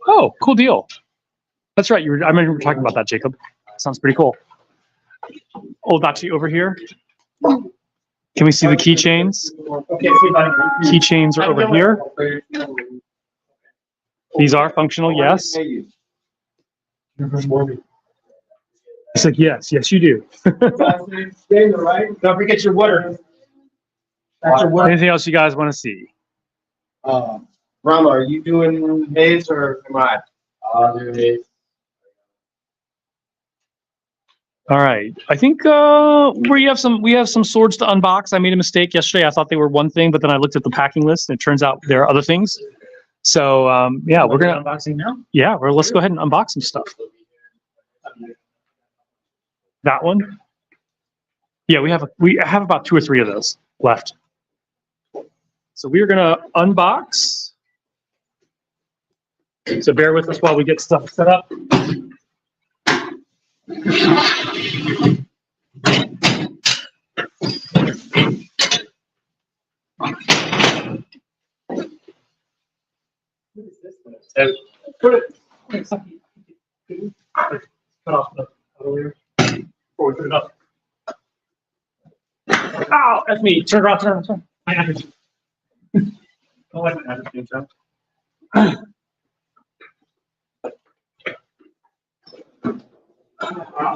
Oh, cool deal. That's right. I remember you were talking about that, Jacob. Sounds pretty cool. Old Dachi over here. Can we see the keychains? Keychains are over here. These are functional, yes. It's like, yes, you do. Don't forget your water. Anything else you guys want to see? Rama, are you doing haze or am I? I'll do haze. All right. I think we have some swords to unbox. I made a mistake yesterday. I thought they were one thing, but then I looked at the packing list and it turns out there are other things. So yeah, we're gonna unboxing now. Yeah, let's go ahead and unbox some stuff. That one. Yeah, we have about 2 or 3 of those left. So we are gonna unbox. So bear with us while we get stuff set up. Put it. Cut off the earlier before we put it up. Ow, that's me. Turn around, turn around, turn. I have to. I like my attitude, John.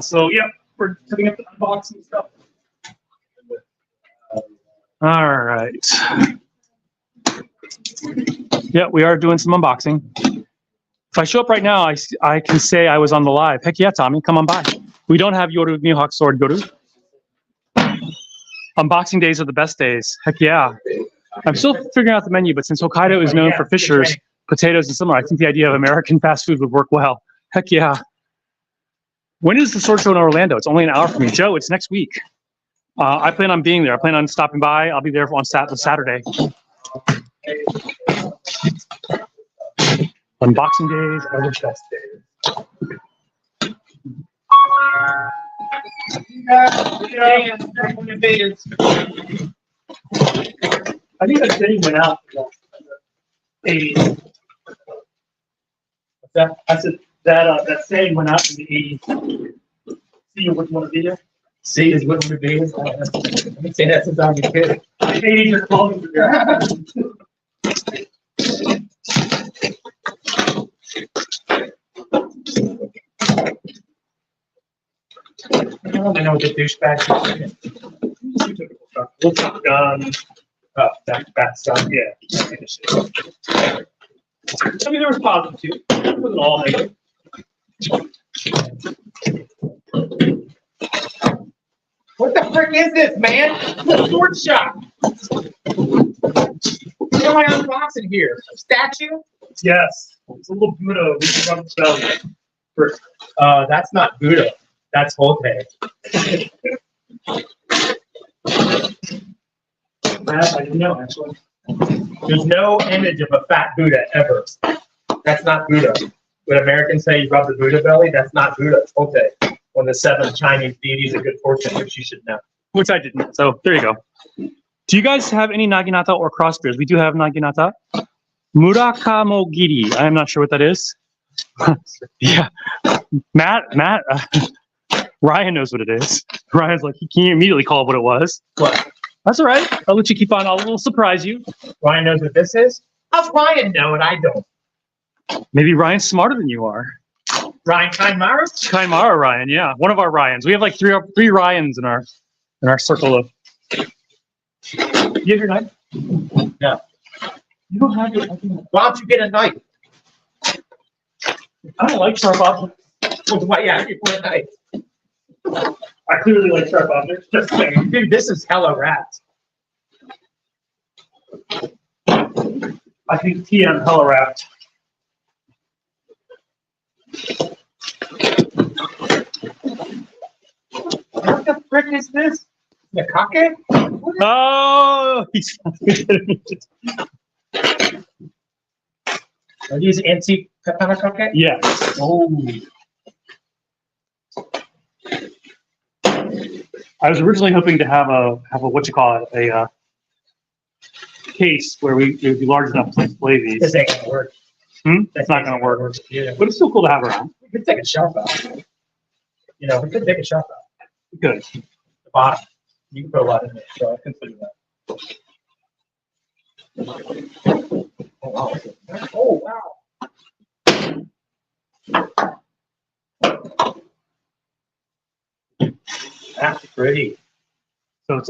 So, yeah, we're setting up the unboxing stuff. All right. Yeah, we are doing some unboxing. If I show up right now, I can say I was on the live. Heck yeah, Tommy, come on by. We don't have Yoru Mihawk Sword Yoru. Unboxing days are the best days. Heck yeah. I'm still figuring out the menu, but since Hokkaido is known for fishers, potatoes, and similar, I think the idea of American fast food would work well. Heck yeah. When is the sword show in Orlando? It's only an hour from me. Joe, it's next week. I plan on being there. I plan on stopping by. I'll be there on Saturday. Unboxing days are the best days. I think that thing went out in the 80s. What's that? I said that saying went out in the 80s. See you wouldn't want to be there? See, is what we're doing. I've been saying that since I was a kid. The 80s are calling for there. I know what the douchebag is. Typical stuff. Looks like that stuff. Yeah. I mean, there was positive too. It wasn't all negative. What the frick is this, man? It's a sword shop. What am I unboxing here? A statue? Yes. It's a little Buddha. We can rub the belly. That's not Buddha. That's Hote. I didn't know, actually. There's no image of a fat Buddha ever. That's not Buddha. When Americans say you rub the Buddha belly, that's not Buddha. It's Hote. One of the 7 Chinese deities of good fortune, which you should know. Which I didn't. So there you go. Do you guys have any naginata or crossbeards? We do have naginata. Murakamogiri. I am not sure what that is. Yeah. Matt, Ryan knows what it is. Ryan's like, he can't immediately call what it was. What? That's all right. I'll let you keep on. I'll surprise you. Ryan knows what this is? How's Ryan know and I don't? Maybe Ryan's smarter than you are. Ryan Kaimara? Kaimara Ryan, yeah. One of our Ryans. We have like three Ryans in our circle of. You have your knife? No. You don't have your. Why don't you get a knife? I don't like sharp objects. Why, yeah, you put a knife. I clearly like sharp objects. Just saying. Dude, this is hella wrapped. I think TM hella wrapped. What the frick is this? Nakake? Oh, Are these antique katana kake? yeah. Oh. I was originally hoping to have a what you call it, a case where it would be large enough to display these. This ain't gonna work. That's not going to work. Yeah. But it's still cool to have around. We could take a shelf out. You know, we could take a shelf out. Good. The bottom. You can put a lot in there, so I consider that. Oh, wow. Oh, wow. That's pretty. So it's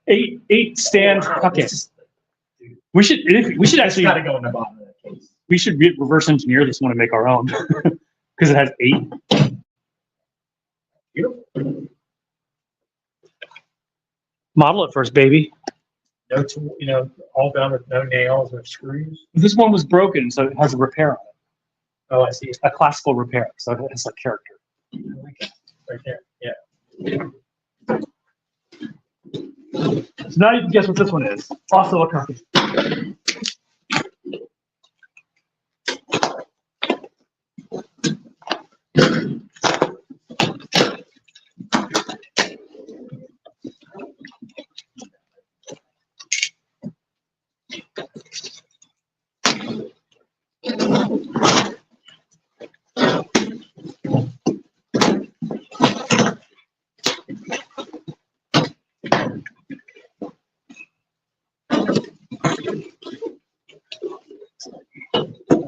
a 8 stand. Okay. We should actually got to go in the bottom of the case. we should reverse engineer this one and make our own because it has 8. Beautiful. Model it first, baby. No tool, you know, all done with no nails or screws. This one was broken, so it has a repair on it. Oh, I see. A classical repair, so it has a character. I like it. Right there. Yeah. So now you can guess what this one is. Also a copy.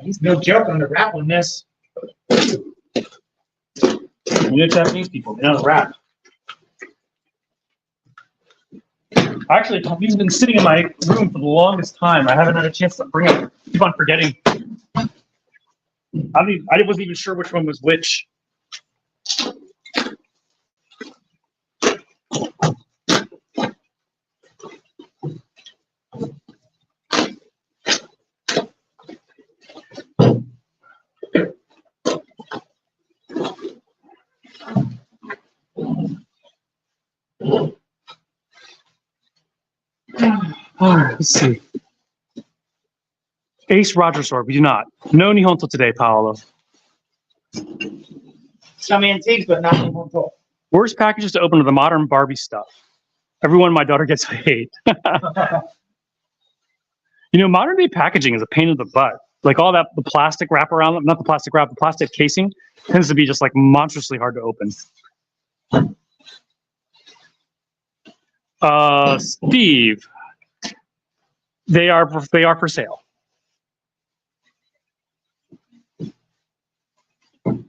He's no joke on the rap on this. You know Japanese people, they know the rap. Actually, he's been sitting in my room for the longest time. I haven't had a chance to bring it. Keep on forgetting. I wasn't even sure which one was which. All right, let's see. Ace Roger sword, we do not. No Nihonto today, Paolo. Some antiques, but not Nihonto. Worst packages to open are the modern Barbie stuff. Everyone my daughter gets I hate. You know, modern day packaging is a pain in the butt. Like all that, the plastic wrap around them, not the plastic wrap, the plastic casing tends to be just like monstrously hard to open. Steve, they are for sale.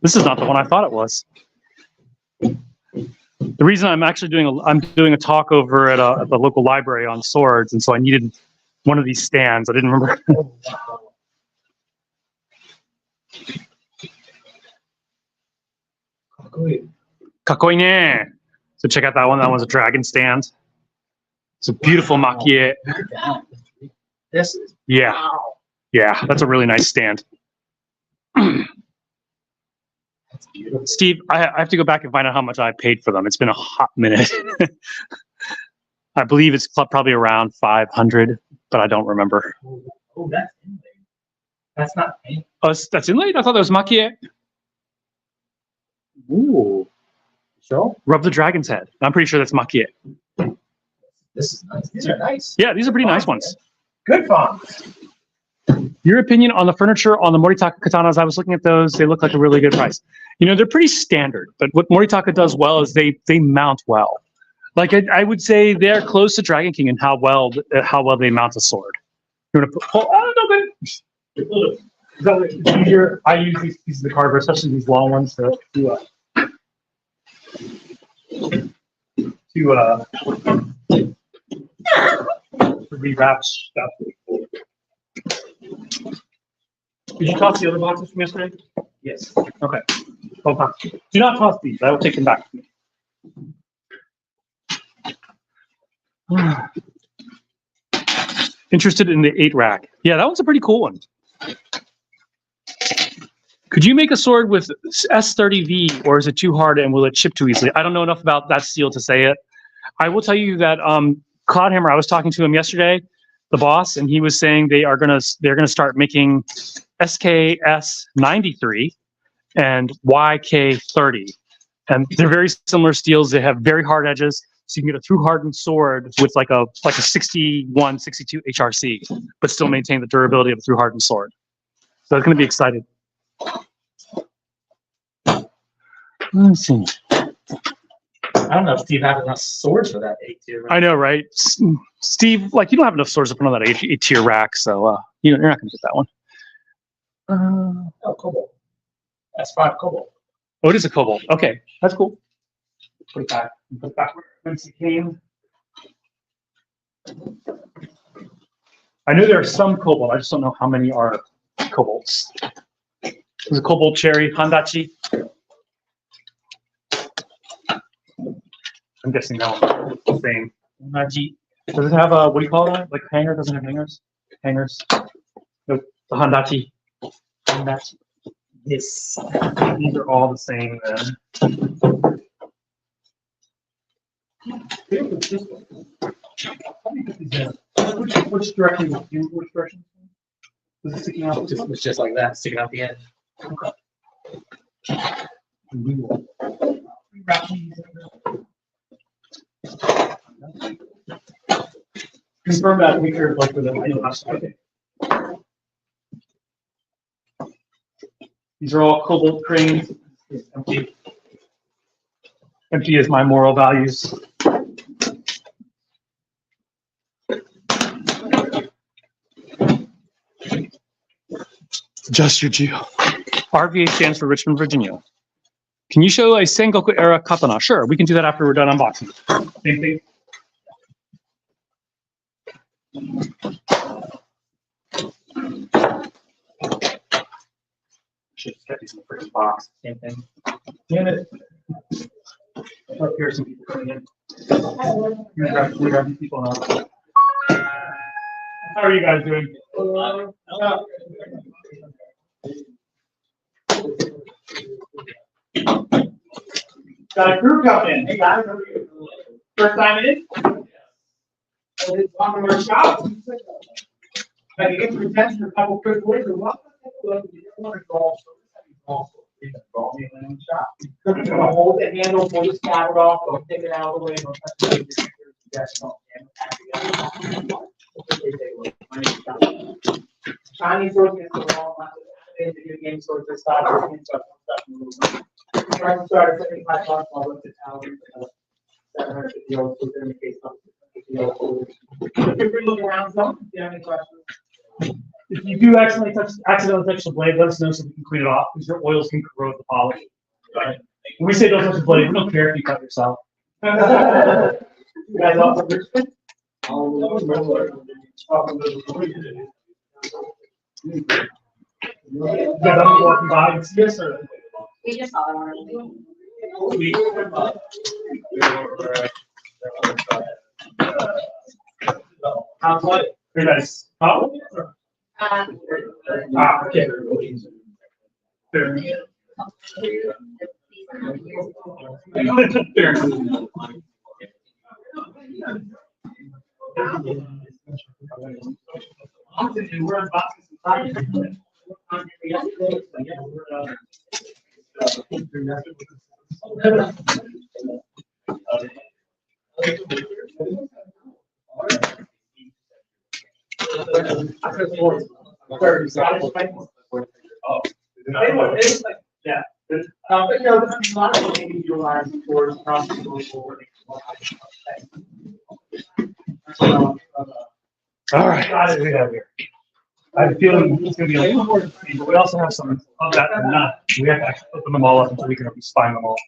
This is not the one I thought it was. The reason I'm actually doing a talk over at the local library on swords, and so I needed one of these stands. I didn't remember. Kakoi ne. So check out that one. That one's a dragon stand. It's a beautiful makie. This is Yeah, wow. yeah, that's a really nice stand. That's beautiful. Steve, I have to go back and find out how much I paid for them. It's been a hot minute. I believe it's probably around 500, but I don't remember. Oh, that's inlaid. That's not paint. Oh, that's inlaid? I thought that was makie. Ooh. So Rub the dragon's head. I'm pretty sure that's makie. this is nice. These are nice. Yeah, these are pretty nice ones. Good fonts. Your opinion on the furniture on the Moritaka katanas? I was looking at those. They look like a really good price. You know, they're pretty standard, but what Moritaka does well is they mount well. Like I would say they're close to Dragon King in how well they mount a sword. You want to put? Oh no, good. It's easier. I use these pieces of cardboard, especially these long ones, to rewrap stuff. Did you toss the other boxes from yesterday? Yes. Okay. Hold on. Do not toss these. I will take them back. Interested in the 8 rack? Yeah, that one's a pretty cool one. Could you make a sword with S30V, or is it too hard and will it chip too easily? I don't know enough about that steel to say it. I will tell you that Cloudhammer, I was talking to him yesterday, the boss, and he was saying they're gonna start making SKS 93 and YK30, and they're very similar steels. They have very hard edges, so you can get a true hardened sword with like a 61, 62 HRC, but still maintain the durability of a true hardened sword. So it's gonna be exciting. Let's see. I don't know if Steve has enough swords for that 8 tier. I know, right? Steve, like, you don't have enough swords to put on that 8 tier rack, so you're not going to get that one. Oh, Cobalt. That's 5 Cobalt. Oh, it is a Cobalt. Okay, that's cool. Put it back. Put it back where it came. I know there are some Cobalt. I just don't know how many are Cobalts. There's a Cobalt Cherry Handachi. I'm guessing that one's the same. Does it have a, what do you call that? Like hanger? Doesn't have hangers? Hangers. Nope. The Handachi. Handachi. Yes. These are all the same then. Which direction? Which direction? Was it sticking out? It was just like that, sticking out the end. Confirm that we heard like with the These are all Cobalt cranes. Empty. Empty is my moral values. Adjust your geo. RVA stands for Richmond, Virginia. Can you show a Sengoku era katana? Sure, we can do that after we're done unboxing. Same thing. Should just get these in the first box. Same thing. Damn it. Oh, here's some people coming in. We got these people now. How are you guys doing? Got a crew coming in. Hey guys, how are you? First time in? It's on our shop. I can get your test for a couple quick words or what? Hold the handle, pull the scabbard off, don't take it out of the way, don't touch it. Chinese stores get the wrong video game stores this stuff. Trying to start at $75 while look at Tower. 750 euros in the case of if you're looking around some, if you have any questions. If you do accidentally touch the blade, let us know so we can clean it off because your oils can corrode the polish. Right. When we say don't touch the blade, we don't care if you cut yourself. You guys also Richmond? You got them walking by. Yes, sir. We just saw it. How's it? Very nice. Oh. Okay. Fair. We're unboxing some yeah. But you know, there's a lot of things you are towards process going forward. All right. Got it. We have here. I have a feeling it's going to be a little more, but we also have some of that and not. We have to actually open them all up until we can spine them all.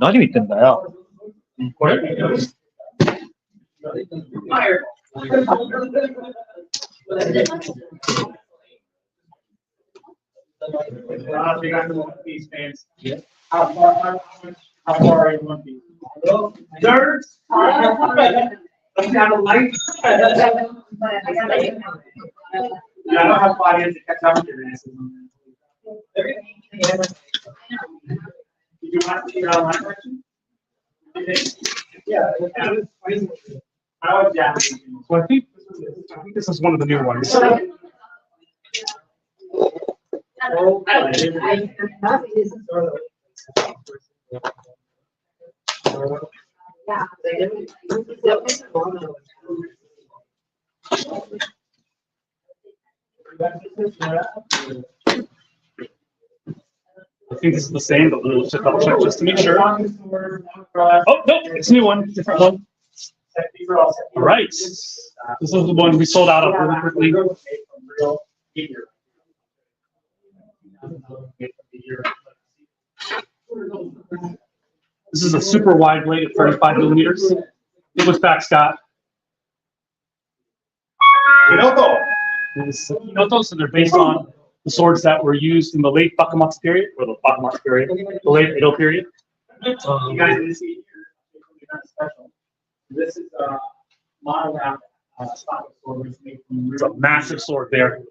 何見てんだよ。これThey got the One Piece fans. How far are you in One Piece? Nerds? Let's have a light. Yeah, I don't have 5 years to catch up with your asses. Did you want to see your online version? Yeah. I was Japanese. So I think this is one of the new ones. I think this is the same, but we'll just double check just to make sure. Oh, no, it's a new one, different one. All right. This is the one we sold out of really quickly. This is a super wide blade at 35 millimeters. It was back, Scott. Kinoto, so they're based on the swords that were used in the late Bakamatsu period, or the Bakamatsu period, the late Edo period. You guys didn't see it here. Special. This is a model out stock sword, which made from It's a massive sword there.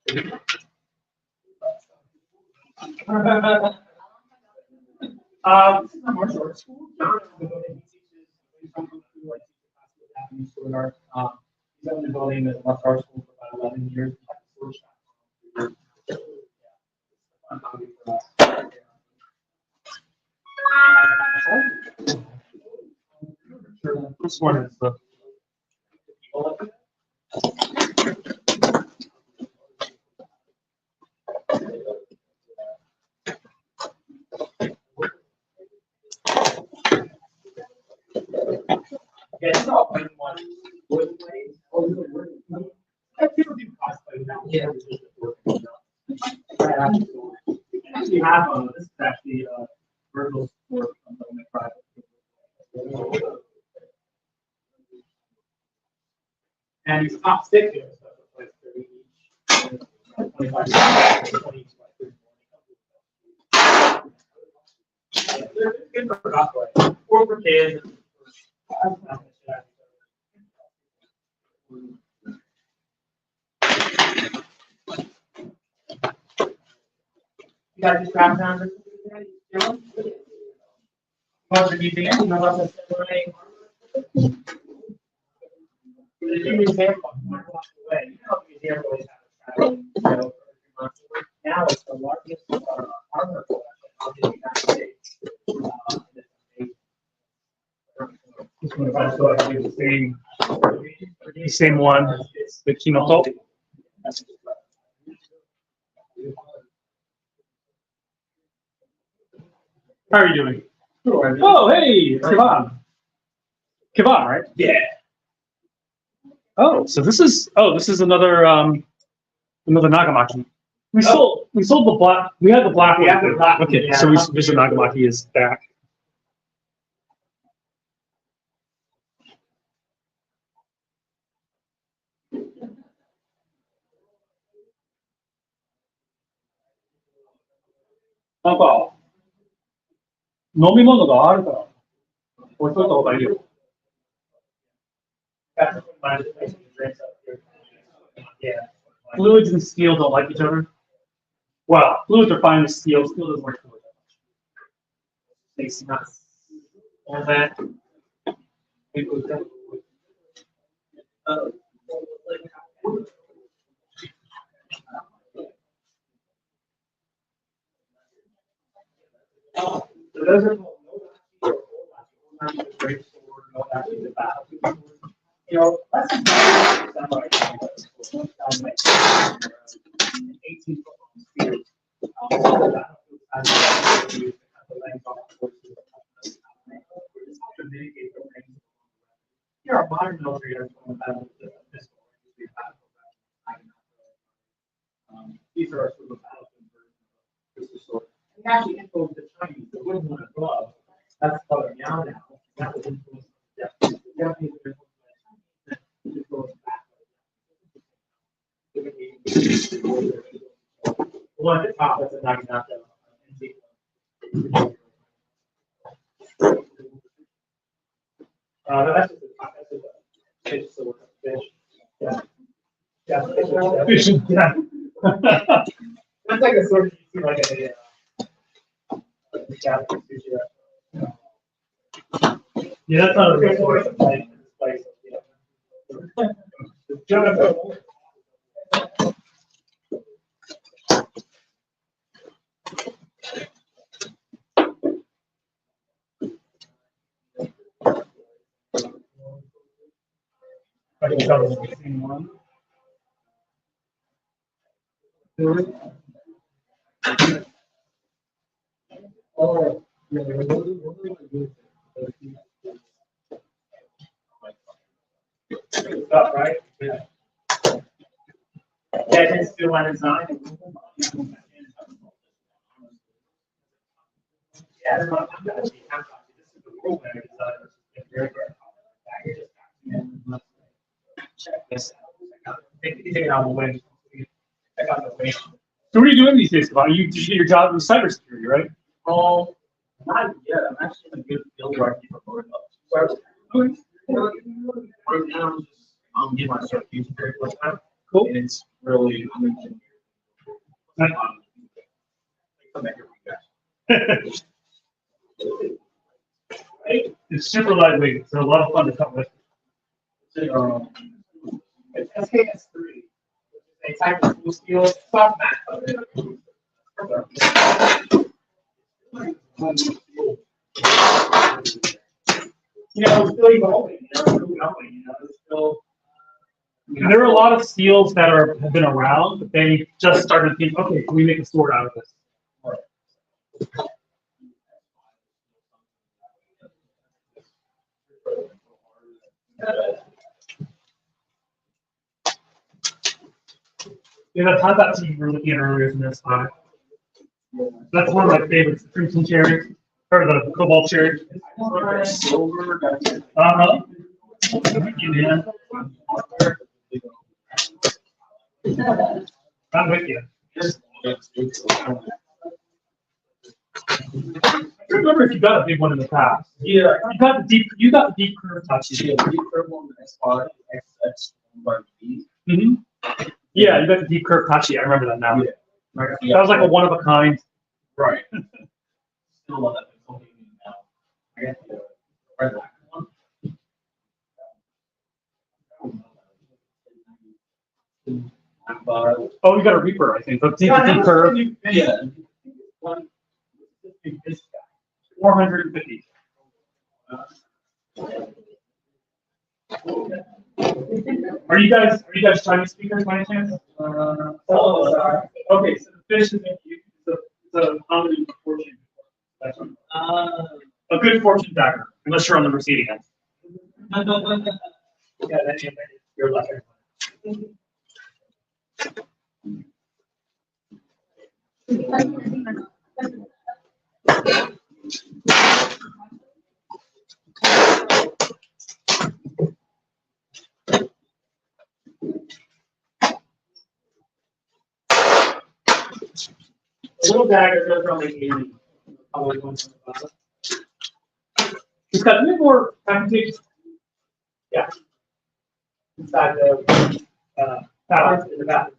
This is a martial arts school. He's been building the martial arts school for about 11 years. This one is the. Yeah, it's all one one. People do cosplay now. Yeah. Actually have this is actually Virgil's work on the project. And he's top stick here, so it's like 30 each. 25 each. They're good for cosplay, or for kids. You guys just grab down this. Well, the museum, you know about the samurai. The museum, one block away. You know, the museum always has a travel, now it's the largest armor collection in the United States. This one is also actually the same one, the Kinoto. How are you doing? Oh, hey, it's Kevon. Kevon, right? Yeah. Oh, so this is another another Nagamaki. We sold the black. We had the black. We one. have the black one, Okay, yeah. so Mr. Nagamaki is back. Naka, 飲み物があるから置いといた方がいいよ。 That's what my drinks up here. Yeah. Fluids and steel don't like each other. Well, fluids are fine with steel. Steel doesn't work fluid. Makes nuts. All that. So those are great sword, no actually the battle. You know, that's samurai. 18 foot long spears. You're a modern military. These are sort of battlefield versions of this sword. We actually influenced the Chinese. The wooden one above, that's called a meow now. That was influenced by the Japanese. The one at the top, that's a Naginata. That's just the top, that's just a fish sword, fish. Yeah. Yeah. Fish, yeah. That's like a sword you see like a Japanese sushi restaurant. Yeah, that's not a Good real sword, sword. like, Jonathan. I can tell it's the same one. Oh, yeah. Up, right? Yeah. That is still on design. Yeah, I'm not gonna see how this is the world better design versus the very good. Check this out. Take it out of the way. Check out the way. So what are you doing these days, Kevon? You did you get your job in cybersecurity, right? Oh, not yet. I'm actually in a good field where I keep promoting up. Right now, I'm getting my certification very first time. Cool. And it's really, I'm enjoying it. Come back here for you guys. It's super lightweight. It's a lot of fun to come with. It's SKS3. A type of full steel soft mat. You know, it's still evolving, you know, it's still going, you know, it's still. And there are a lot of steels that have been around, but they just started thinking, okay, can we make a sword out of this? Yeah, that hot that tea you were looking at earlier in this spot. That's one of my favorites, the crimson cherry, or the cobalt cherry. Uh-huh. You, man. I'm with you. I remember if you got a big one in the past. Yeah, you got the deep curve touch. Yeah, deep curve on the spot, XX, Mm-hmm. Yeah, you got the deep curve touchy. I remember that now. Yeah. Right. That was like a one of a kind. Right. Still love that. Now. I got the red black one. Oh, you got a Reaper, I think. The deep curve. Yeah. 450. Are you guys Chinese speakers by any chance? Oh, sorry. Okay, so the fish is the common fortune. That's one. A good fortune dagger, unless you're on the receiving end. Yeah, that's your left. A little dagger goes around like 80. Probably one from the bottom. It's got a bit more packaging. Yeah. Inside the pallet in the back.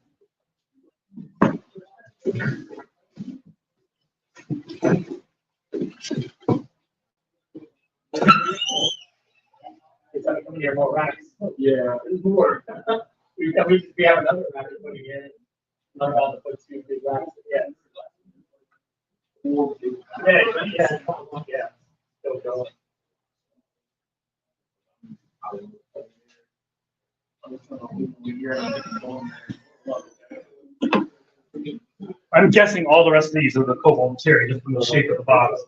It's like coming here more racks. Yeah. It's more. We have another rack putting in. Not all the put two big racks. Yeah. Yeah. Still going. I'm guessing all the rest of these are the cobalt material, just from the shape of the box.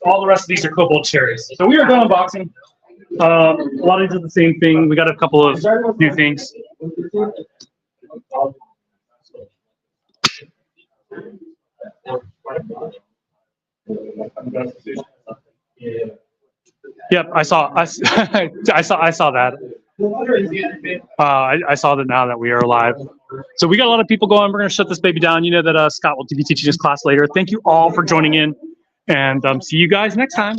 All the rest of these are cobalt cherries. So we are done unboxing. A lot of these are the same thing. We got a couple of new things. Yep, I saw that. I saw that now that we are live. So we got a lot of people going. We're going to shut this baby down. You know that Scott will be teaching his class later. Thank you all for joining in, and see you guys next time.